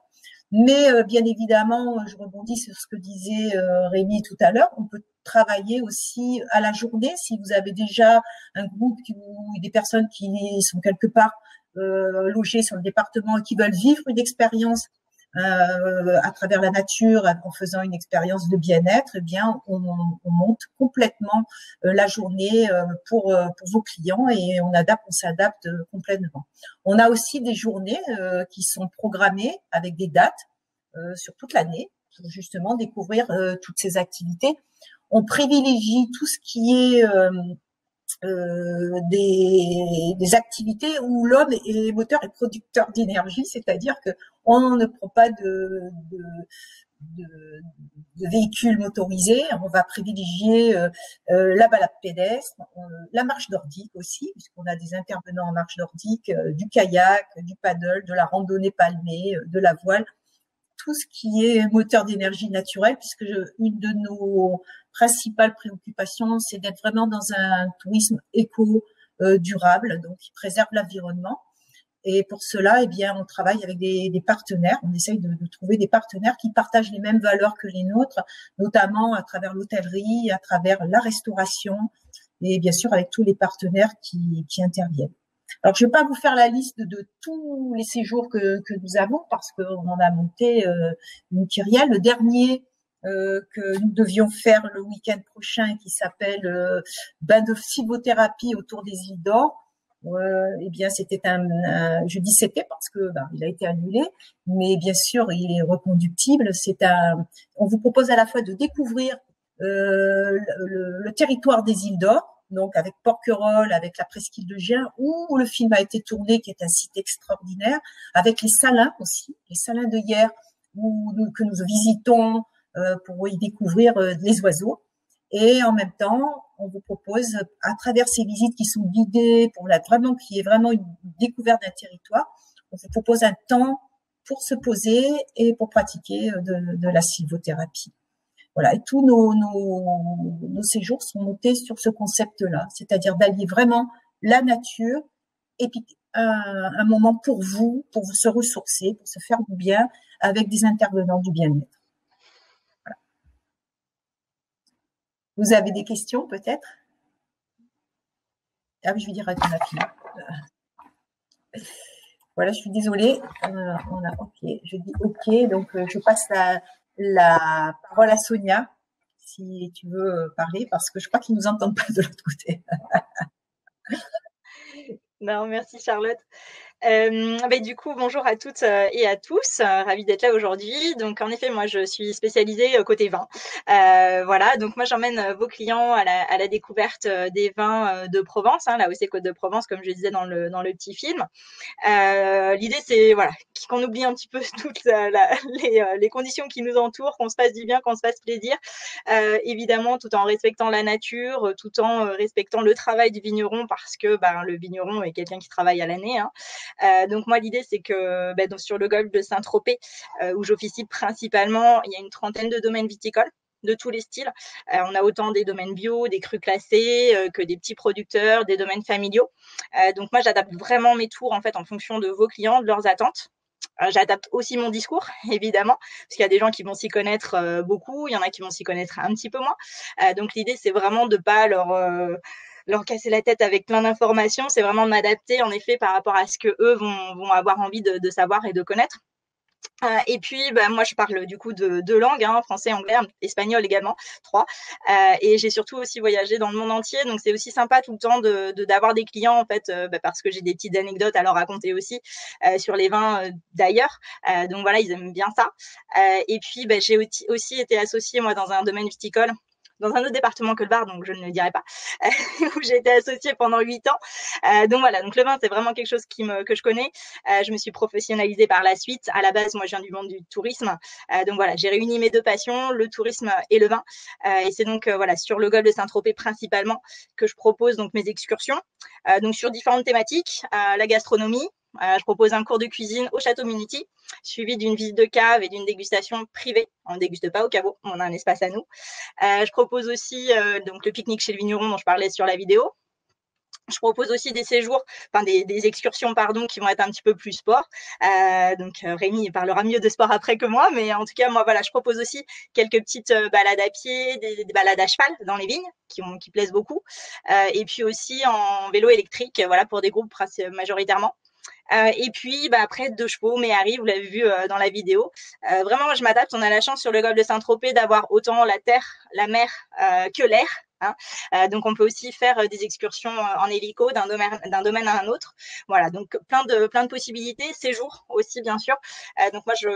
Mais bien évidemment, je rebondis sur ce que disait Rémi tout à l'heure, on peut travailler aussi à la journée si vous avez déjà un groupe ou des personnes qui sont quelque part logées sur le département et qui veulent vivre une expérience à travers la nature, en faisant une expérience de bien-être, eh bien, on monte complètement la journée pour vos clients et on s'adapte complètement. On a aussi des journées qui sont programmées avec des dates sur toute l'année pour justement découvrir toutes ces activités. On privilégie tout ce qui est des activités où l'homme est moteur et producteur d'énergie, c'est-à-dire que on ne prend pas de véhicules motorisés, on va privilégier la balade pédestre, la marche nordique aussi, puisqu'on a des intervenants en marche nordique, du kayak, du paddle, de la randonnée palmée, de la voile, tout ce qui est moteur d'énergie naturelle, puisque une de nos principales préoccupations, c'est d'être vraiment dans un tourisme éco-durable, donc qui préserve l'environnement. Et pour cela, eh bien, on travaille avec des partenaires. On essaye de trouver des partenaires qui partagent les mêmes valeurs que les nôtres, notamment à travers l'hôtellerie, à travers la restauration et bien sûr avec tous les partenaires qui interviennent. Alors, je ne vais pas vous faire la liste de tous les séjours que nous avons parce qu'on en a monté une kyrielle. Le dernier que nous devions faire le week-end prochain qui s'appelle bain de sylvothérapie autour des îles d'Or. Eh bien, c'était je dis c'était parce que il a été annulé, mais bien sûr, il est reconductible. On vous propose à la fois de découvrir le territoire des îles d'Or, donc avec Porquerolles, avec la presqu'île de Gien, où le film a été tourné, qui est un site extraordinaire, avec les salins aussi, les salins de Hyères, que nous visitons pour y découvrir les oiseaux. Et en même temps, on vous propose, à travers ces visites qui sont guidées, qui est vraiment une découverte d'un territoire, on vous propose un temps pour se poser et pour pratiquer de la sylvothérapie. Voilà, et tous nos séjours sont montés sur ce concept-là, c'est-à-dire d'allier vraiment la nature et puis un moment pour vous se ressourcer, pour se faire du bien avec des intervenants du bien-être. Voilà. Vous avez des questions peut-être? Ah oui, je vais dire à ma fille. Voilà, je suis désolée. OK. Je dis OK, donc je passe la parole à Sonia, si tu veux parler, parce que je crois qu'ils nous entendent pas de l'autre côté. Non, merci Charlotte. Du coup, bonjour à toutes et à tous. Ravie d'être là aujourd'hui. Donc, en effet, moi, je suis spécialisée côté vin. Voilà. Donc, moi, j'emmène vos clients à la découverte des vins de Provence, hein, là où c'est Côte de Provence, comme je disais dans le petit film. L'idée, c'est voilà, qu'on oublie un petit peu toutes les conditions qui nous entourent, qu'on se fasse du bien, qu'on se fasse plaisir. Évidemment, tout en respectant la nature, tout en respectant le travail du vigneron, parce que le vigneron est quelqu'un qui travaille à l'année, hein. Donc moi l'idée c'est que donc, sur le golfe de Saint-Tropez où j'officie principalement, il y a une trentaine de domaines viticoles de tous les styles. On a autant des domaines bio, des crus classés que des petits producteurs, des domaines familiaux. Donc moi j'adapte vraiment mes tours en fait en fonction de vos clients, de leurs attentes. J'adapte aussi mon discours, évidemment, parce qu'il y a des gens qui vont s'y connaître beaucoup, il y en a qui vont s'y connaître un petit peu moins. Donc l'idée c'est vraiment de pas leur casser la tête avec plein d'informations, c'est vraiment de m'adapter en effet par rapport à ce que eux vont avoir envie de savoir et de connaître. Et puis, moi, je parle du coup deux langues, hein, français, anglais, espagnol également, 3. Et j'ai surtout aussi voyagé dans le monde entier, donc c'est aussi sympa tout le temps d'avoir des clients en fait, parce que j'ai des petites anecdotes à leur raconter aussi sur les vins d'ailleurs. Donc voilà, ils aiment bien ça. Et puis, j'ai aussi été associée moi dans un domaine viticole, dans un autre département que le Var, donc je ne le dirai pas, où j'ai été associée pendant 8 ans. Donc voilà, donc le vin, c'est vraiment quelque chose que je connais. Je me suis professionnalisée par la suite. À la base, moi, je viens du monde du tourisme. Donc voilà, j'ai réuni mes deux passions, le tourisme et le vin. Et c'est donc voilà, sur le golfe de Saint-Tropez principalement que je propose donc mes excursions. Donc sur différentes thématiques, la gastronomie. Je propose un cours de cuisine au Château Munity, suivi d'une visite de cave et d'une dégustation privée. On ne déguste pas au caveau, on a un espace à nous. Je propose aussi donc le pique-nique chez le vigneron dont je parlais sur la vidéo. Je propose aussi des séjours, des excursions, qui vont être un petit peu plus sport. Donc Rémi parlera mieux de sport après que moi, mais en tout cas, moi, voilà, je propose aussi quelques petites balades à pied, des balades à cheval dans les vignes qui plaisent beaucoup. Et puis aussi en vélo électrique, voilà, pour des groupes majoritairement. Et puis après 2 chevaux, mais Harry, vous l'avez vu dans la vidéo. Vraiment, je m'adapte. On a la chance sur le golfe de Saint-Tropez d'avoir autant la terre, la mer que l'air. Hein. Donc on peut aussi faire des excursions en hélico d'un domaine à un autre. Voilà, donc plein de possibilités. Séjour aussi bien sûr. Donc moi je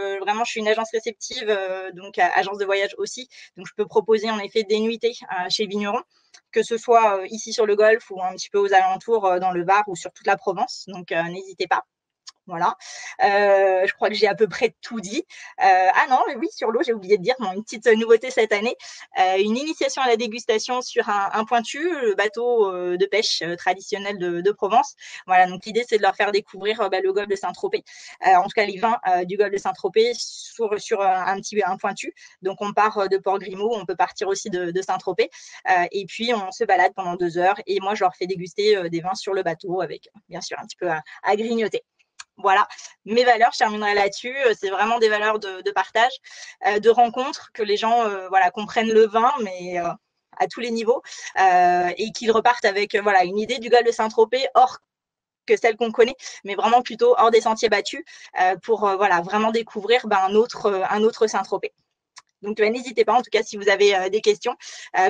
suis une agence réceptive, donc agence de voyage aussi. Donc je peux proposer en effet des nuitées chez le vigneron. que ce soit ici sur le Golfe ou un petit peu aux alentours dans le Var ou sur toute la Provence. Donc, n'hésitez pas. Voilà, je crois que j'ai à peu près tout dit. Ah non, mais oui, sur l'eau, j'ai oublié de dire une petite nouveauté cette année, une initiation à la dégustation sur un pointu, le bateau de pêche traditionnel de Provence. Voilà, donc l'idée c'est de leur faire découvrir le golfe de Saint-Tropez, en tout cas les vins du golfe de Saint-Tropez sur un pointu. Donc on part de Port-Grimaud, on peut partir aussi de Saint-Tropez, et puis on se balade pendant 2 heures. Et moi, je leur fais déguster des vins sur le bateau avec bien sûr un petit peu à grignoter. Voilà, mes valeurs, je terminerai là-dessus. C'est vraiment des valeurs de partage, de rencontre, que les gens comprennent le vin, mais à tous les niveaux, et qu'ils repartent avec une idée du golfe de Saint-Tropez hors que celle qu'on connaît, mais vraiment plutôt hors des sentiers battus, pour vraiment découvrir un autre Saint-Tropez. Donc, n'hésitez pas, en tout cas, si vous avez des questions,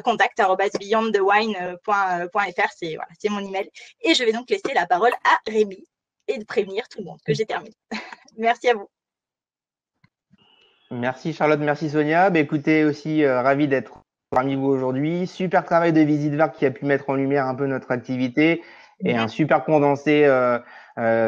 contact@beyondthewine.fr, c'est mon email. Et je vais donc laisser la parole à Rémi et de prévenir tout le monde que j'ai terminé. Merci à vous. Merci Charlotte, merci Sonia. Écoutez, aussi ravi d'être parmi vous aujourd'hui. Super travail de Visite VAR qui a pu mettre en lumière un peu notre activité et un super condensé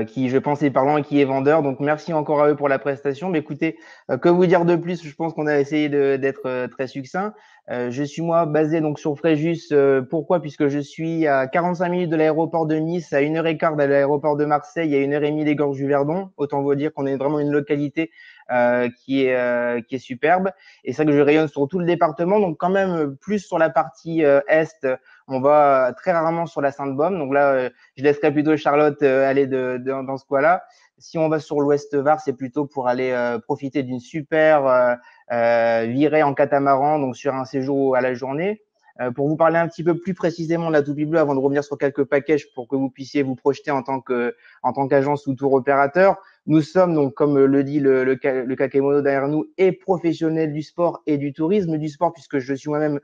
qui, je pense, est parlant et qui est vendeur. Donc, merci encore à eux pour la prestation. Écoutez, que vous dire de plus? Je pense qu'on a essayé d'être très succinct. Je suis moi basé donc sur Fréjus. Pourquoi? Puisque je suis à 45 minutes de l'aéroport de Nice, à 1h15 de l'aéroport de Marseille, à 1h30 des Gorges du Verdon. Autant vous dire qu'on est vraiment une localité qui est superbe. Et c'est vrai que je rayonne sur tout le département, donc quand même plus sur la partie est. On va très rarement sur la Sainte-Baume. Donc là, je laisserai plutôt Charlotte aller dans ce coin-là. Si on va sur l'Ouest Var, c'est plutôt pour aller profiter d'une super virée en catamaran, donc sur un séjour à la journée. Pour vous parler un petit peu plus précisément de la Toupie Bleue, avant de revenir sur quelques packages pour que vous puissiez vous projeter en tant qu'agence ou tour opérateur, nous sommes donc, comme le dit le Kakemono derrière nous, et professionnels du sport et du tourisme du sport, puisque je suis moi-même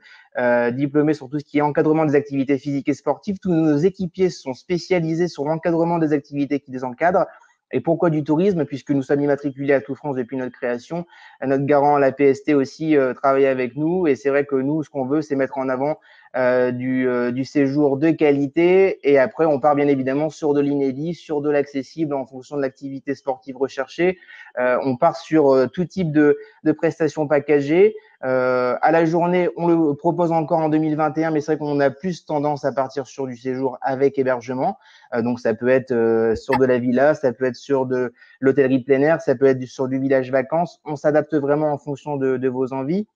diplômé sur tout ce qui est encadrement des activités physiques et sportives. Tous nos équipiers sont spécialisés sur l'encadrement des activités qui les encadrent. Et pourquoi du tourisme? Puisque nous sommes immatriculés à Tout France depuis notre création. Notre garant, la PST aussi, travaille avec nous. Et c'est vrai que nous, ce qu'on veut, c'est mettre en avant du séjour de qualité. Et après, on part bien évidemment sur de l'inédit, sur de l'accessible en fonction de l'activité sportive recherchée. On part sur tout type de prestations packagées. À la journée, on le propose encore en 2021, mais c'est vrai qu'on a plus tendance à partir sur du séjour avec hébergement. Donc, ça peut être sur de la villa, ça peut être sur de l'hôtellerie de plein air, ça peut être sur du village vacances. On s'adapte vraiment en fonction de vos envies.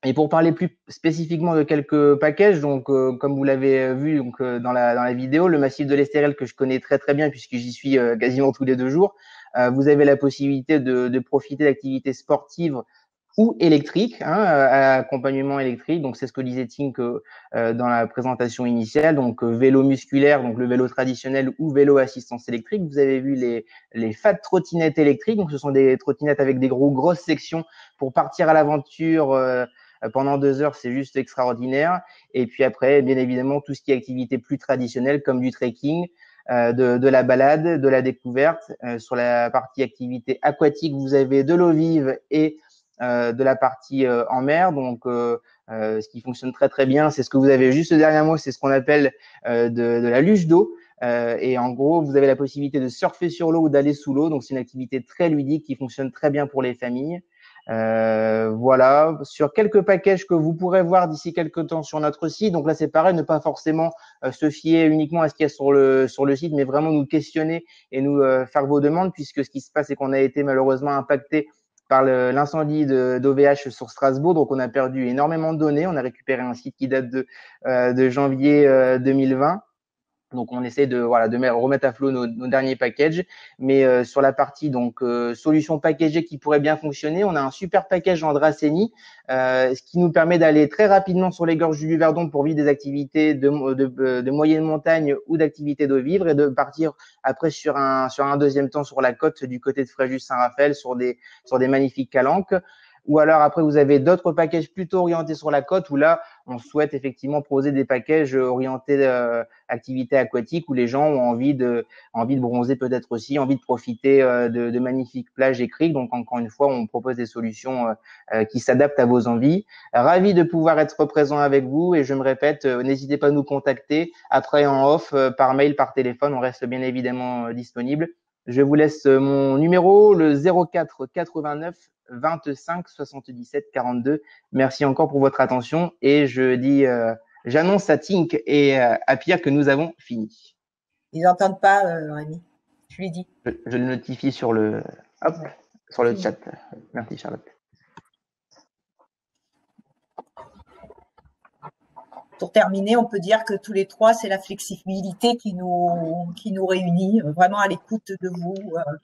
Et pour parler plus spécifiquement de quelques packages, donc comme vous l'avez vu donc dans la vidéo, le massif de l'Estérel que je connais très très bien puisque j'y suis quasiment tous les 2 jours, vous avez la possibilité de profiter d'activités sportives ou électriques, à accompagnement électrique. Donc c'est ce que disait Tink dans la présentation initiale. Donc vélo musculaire, donc le vélo traditionnel ou vélo assistance électrique. Vous avez vu les fat trottinettes électriques. Donc ce sont des trottinettes avec des grosses sections pour partir à l'aventure. Pendant 2 heures, c'est juste extraordinaire. Et puis après, bien évidemment, tout ce qui est activité plus traditionnelle comme du trekking, de la balade, de la découverte. Sur la partie activité aquatique, vous avez de l'eau vive et de la partie en mer. Donc, ce qui fonctionne très très bien, c'est ce que vous avez juste derrière moi, c'est ce qu'on appelle de la luge d'eau. Et en gros, vous avez la possibilité de surfer sur l'eau ou d'aller sous l'eau. Donc, c'est une activité très ludique qui fonctionne très bien pour les familles. Voilà, sur quelques packages que vous pourrez voir d'ici quelques temps sur notre site. Donc là, c'est pareil, ne pas forcément se fier uniquement à ce qu'il y a sur le site, mais vraiment nous questionner et nous faire vos demandes, puisque ce qui se passe, c'est qu'on a été malheureusement impacté par l'incendie d'OVH sur Strasbourg. Donc, on a perdu énormément de données. On a récupéré un site qui date de janvier 2020. Donc, on essaie de remettre à flot nos derniers packages. Mais sur la partie solution packagée qui pourrait bien fonctionner, on a un super package en Dracénie, ce qui nous permet d'aller très rapidement sur les gorges du Verdon pour vivre des activités de moyenne montagne ou d'activités d'eau vivre et de partir après sur un deuxième temps sur la côte du côté de Fréjus-Saint-Raphaël sur des magnifiques calanques. Ou alors après, vous avez d'autres packages plutôt orientés sur la côte où là, on souhaite effectivement proposer des packages orientés activités aquatiques où les gens ont envie de bronzer peut-être aussi, envie de profiter de magnifiques plages et criques. Donc encore une fois, on propose des solutions qui s'adaptent à vos envies. Ravi de pouvoir être présent avec vous et je me répète, n'hésitez pas à nous contacter après en off, par mail, par téléphone, on reste bien évidemment disponible. Je vous laisse mon numéro, le 04 89 25 77 42. Merci encore pour votre attention et je dis, j'annonce à Tink et à Pierre que nous avons fini. Ils n'entendent pas, Rémi. Je lui dis. Je le notifie sur le, sur le chat. Merci Charlotte. Pour terminer, on peut dire que tous les trois, c'est la flexibilité qui nous réunit, vraiment à l'écoute de vous,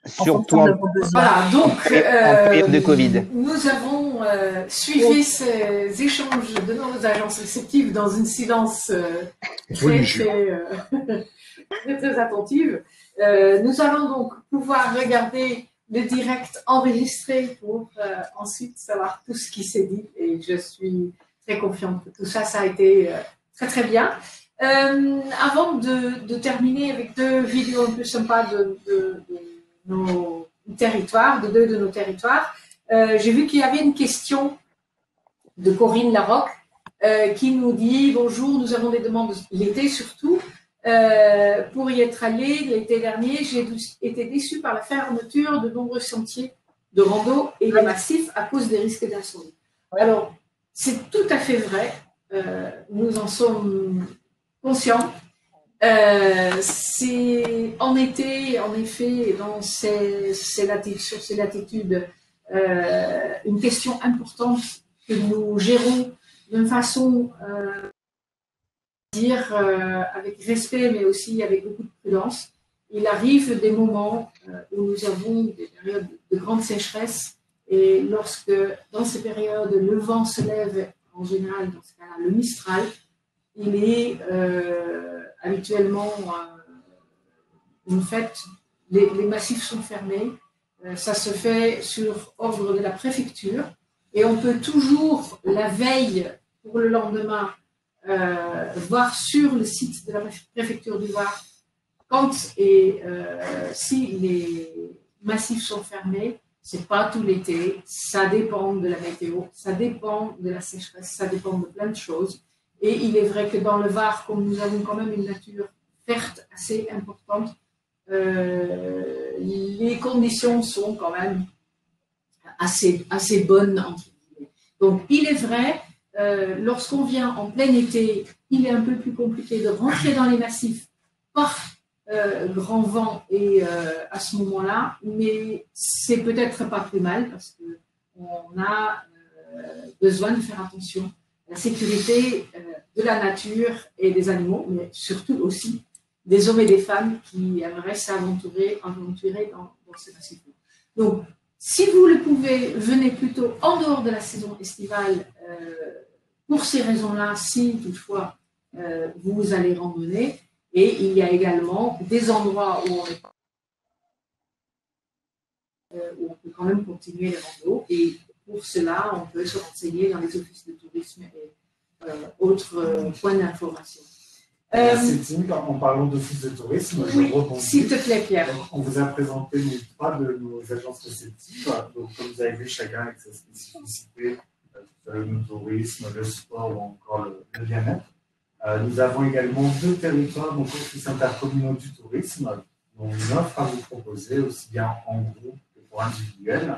surtout en fonction de vos besoins. Voilà, donc, en période de Covid. Nous avons suivi ces échanges de nos agences réceptives dans une silence très attentive. Nous allons donc pouvoir regarder le direct enregistré pour ensuite savoir tout ce qui s'est dit et je suis très confiante que tout ça, ça a été très bien. Avant de terminer avec deux vidéos un peu sympas de nos territoires, de deux de nos territoires, j'ai vu qu'il y avait une question de Corinne Larocque qui nous dit « Bonjour, nous avons des demandes l'été surtout. Pour y être allé l'été dernier, j'ai été déçue par la fermeture de nombreux sentiers de rando et les massifs à cause des risques d'incendie. » Alors, c'est tout à fait vrai, nous en sommes conscients. C'est en été, en effet, sur ces latitudes, une question importante que nous gérons d'une façon, avec respect, mais aussi avec beaucoup de prudence. Il arrive des moments où nous avons des périodes de grande sécheresse. Et lorsque, dans ces périodes, le vent se lève, en général, dans ce cas-là, le Mistral, il est habituellement une fête, les massifs sont fermés, ça se fait sur ordre de la préfecture, et on peut toujours, la veille pour le lendemain, voir sur le site de la préfecture du Var, quand et si les massifs sont fermés. C'est pas tout l'été, ça dépend de la météo, ça dépend de la sécheresse, ça dépend de plein de choses. Et il est vrai que dans le Var, comme nous avons quand même une nature verte assez importante, les conditions sont quand même assez bonnes. Donc il est vrai, lorsqu'on vient en plein été, il est un peu plus compliqué de rentrer dans les massifs par grand vent et à ce moment-là, mais c'est peut-être pas plus mal parce qu'on a besoin de faire attention à la sécurité de la nature et des animaux, mais surtout aussi des hommes et des femmes qui aimeraient s'aventurer dans ces massifs. Donc, si vous le pouvez, venez plutôt en dehors de la saison estivale pour ces raisons-là, si toutefois vous allez randonner. Et il y a également des endroits où on peut quand même continuer les randos. Et pour cela, on peut se renseigner dans les offices de tourisme et autres points d'information. En parlant d'office de tourisme, oui, s'il te plaît, Pierre. Donc, on vous a présenté les trois de nos agences réceptives. Donc, comme vous avez vu, chacun avec sa spécificité, le tourisme, le sport ou encore le bien-être. Nous avons également deux territoires, donc office intercommunaux du tourisme, dont une offre à vous proposer, aussi bien en groupe que pour individuel.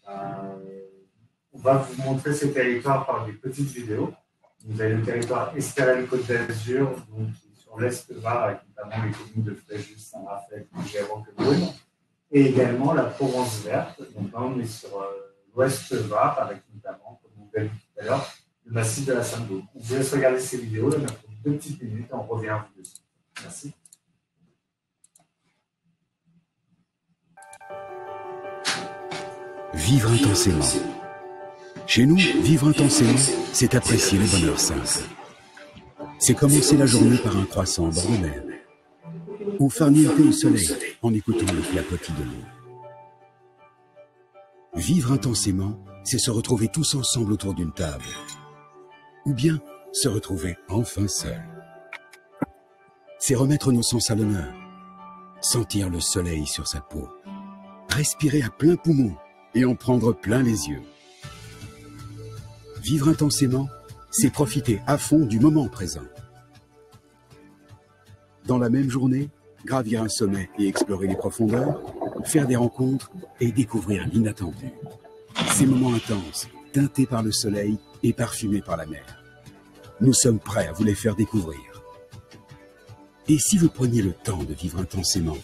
On va vous montrer ces territoires par des petites vidéos. Vous avez le territoire Estérel-Côte d'Azur, donc sur l'Est Var, avec notamment les communes de Fréjus, Saint-Raphaël, Géron, Brune, et également la Provence verte. Donc là, on est sur l'Ouest Var, avec notamment, comme vous l'avez vu tout à l'heure, le massif de la Sainte-Gaume. On vous laisse regarder ces vidéos, il y en a pour 2 petites minutes et on revient à vous dessus. Merci. Vivre intensément. Chez nous, vivre intensément, c'est apprécier le bonheur simple. C'est commencer la journée par un croissant au bord de mer, ou faire une thé au soleil en écoutant le clapotis de l'eau. Vivre intensément, c'est se retrouver tous ensemble autour d'une table. Ou bien se retrouver enfin seul. C'est remettre nos sens à l'honneur, sentir le soleil sur sa peau, respirer à plein poumon et en prendre plein les yeux. Vivre intensément, c'est profiter à fond du moment présent. Dans la même journée, gravir un sommet et explorer les profondeurs, faire des rencontres et découvrir l'inattendu. Ces moments intenses, teintés par le soleil et parfumés par la mer. Nous sommes prêts à vous les faire découvrir. Et si vous preniez le temps de vivre intensément ?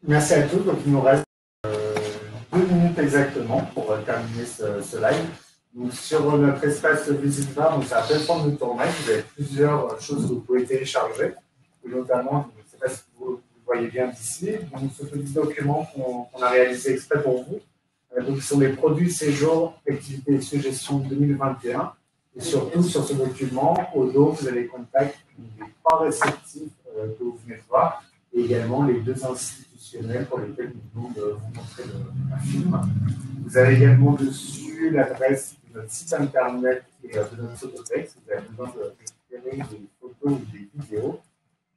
Merci à tous. Donc, il nous reste 2 minutes exactement pour terminer ce live. Donc, sur notre espace Visite Bar, donc c'est la plateforme de tournage, vous avez plusieurs choses que vous pouvez télécharger. Et notamment, je ne sais pas si vous le voyez bien d'ici, donc ce petit document qu'on a réalisé exprès pour vous. Donc, ce sont des produits séjour, activités et suggestions 2021. Et surtout, sur ce document, au dos, vous avez les contacts des 3 réceptifs que vous venez de voir, et également les 2 institutionnels pour lesquels nous venons de vous montrer le film. Vous avez également dessus l'adresse de notre site internet et de notre photothèque, si vous avez besoin de récupérer des photos ou des vidéos.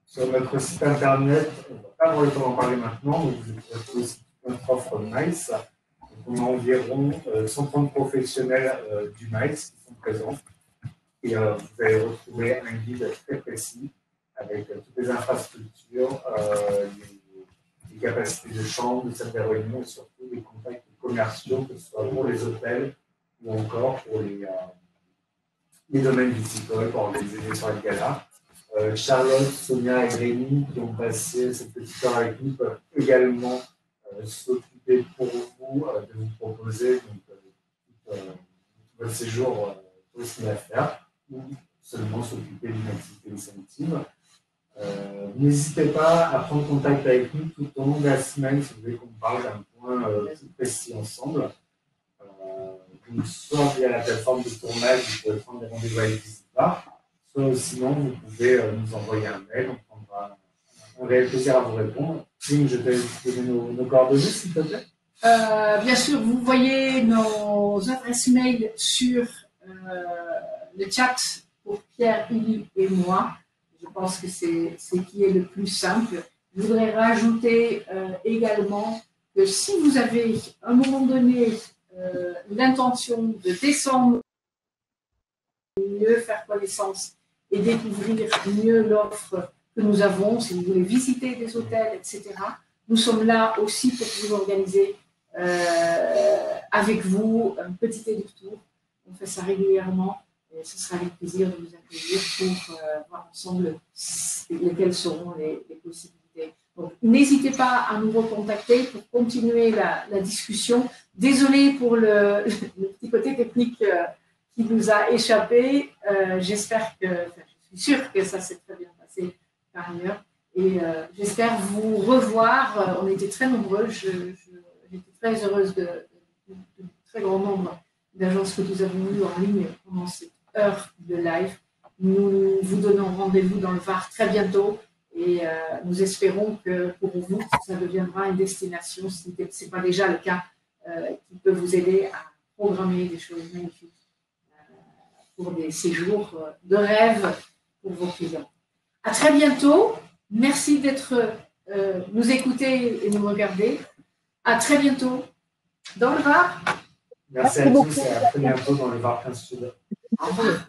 Sur notre site internet, on ne va pas avoir le temps d'en parler maintenant, mais vous avez aussi notre offre MICE. On a environ 130 professionnels du MICE qui sont présents. Et vous allez retrouver un guide très précis avec toutes les infrastructures, les capacités de chambre, de salles de réunion et surtout les contacts commerciaux, que ce soit pour les hôtels ou encore pour les domaines viticoles pour organiser des soirées de gala. Charlotte, Sonia et Rémi qui ont passé cette petite heure avec nous peuvent également s'occuper pour vous de vous proposer tout votre séjour possible à faire ou seulement s'occuper d'une activité incentive. N'hésitez pas à prendre contact avec nous tout au long de la semaine si vous voulez qu'on parle d'un point plus précis ensemble. Donc, soit via la plateforme de tournage, vous pouvez prendre des rendez-vous avec Visite-Bar, soit sinon vous pouvez nous envoyer un mail, on prendra un réel plaisir à vous répondre. Sim, je vais vous donner nos coordonnées, s'il te plaît. Bien sûr, vous voyez nos adresses mail sur le chat pour Pierre, Élie et moi. Je pense que c'est ce qui est le plus simple. Je voudrais rajouter également que si vous avez à un moment donné l'intention de descendre mieux faire connaissance et découvrir mieux l'offre que nous avons, si vous voulez visiter des hôtels, etc. Nous sommes là aussi pour vous organiser avec vous un petit éductour. On fait ça régulièrement et ce sera avec plaisir de vous accueillir pour voir ensemble lesquelles seront les possibilités. Donc, n'hésitez pas à nous recontacter pour continuer la discussion. Désolée pour le petit côté technique qui nous a échappé. J'espère que, je suis sûre que ça s'est très bien passé par ailleurs. Et j'espère vous revoir. On était très nombreux. J'étais très heureuse de très grand nombre d'agences que nous avons eues en ligne pendant cette heure de live. Nous vous donnons rendez-vous dans le Var très bientôt et nous espérons que pour vous, ça deviendra une destination, si ce n'est pas déjà le cas, qui peut vous aider à programmer des choses magnifiques pour des séjours de rêve pour vos clients. À très bientôt. Merci d'être nous écouter et nous regarder. À très bientôt dans le Var. Merci à tous et à très bientôt dans le Var 15 Sud. Au revoir.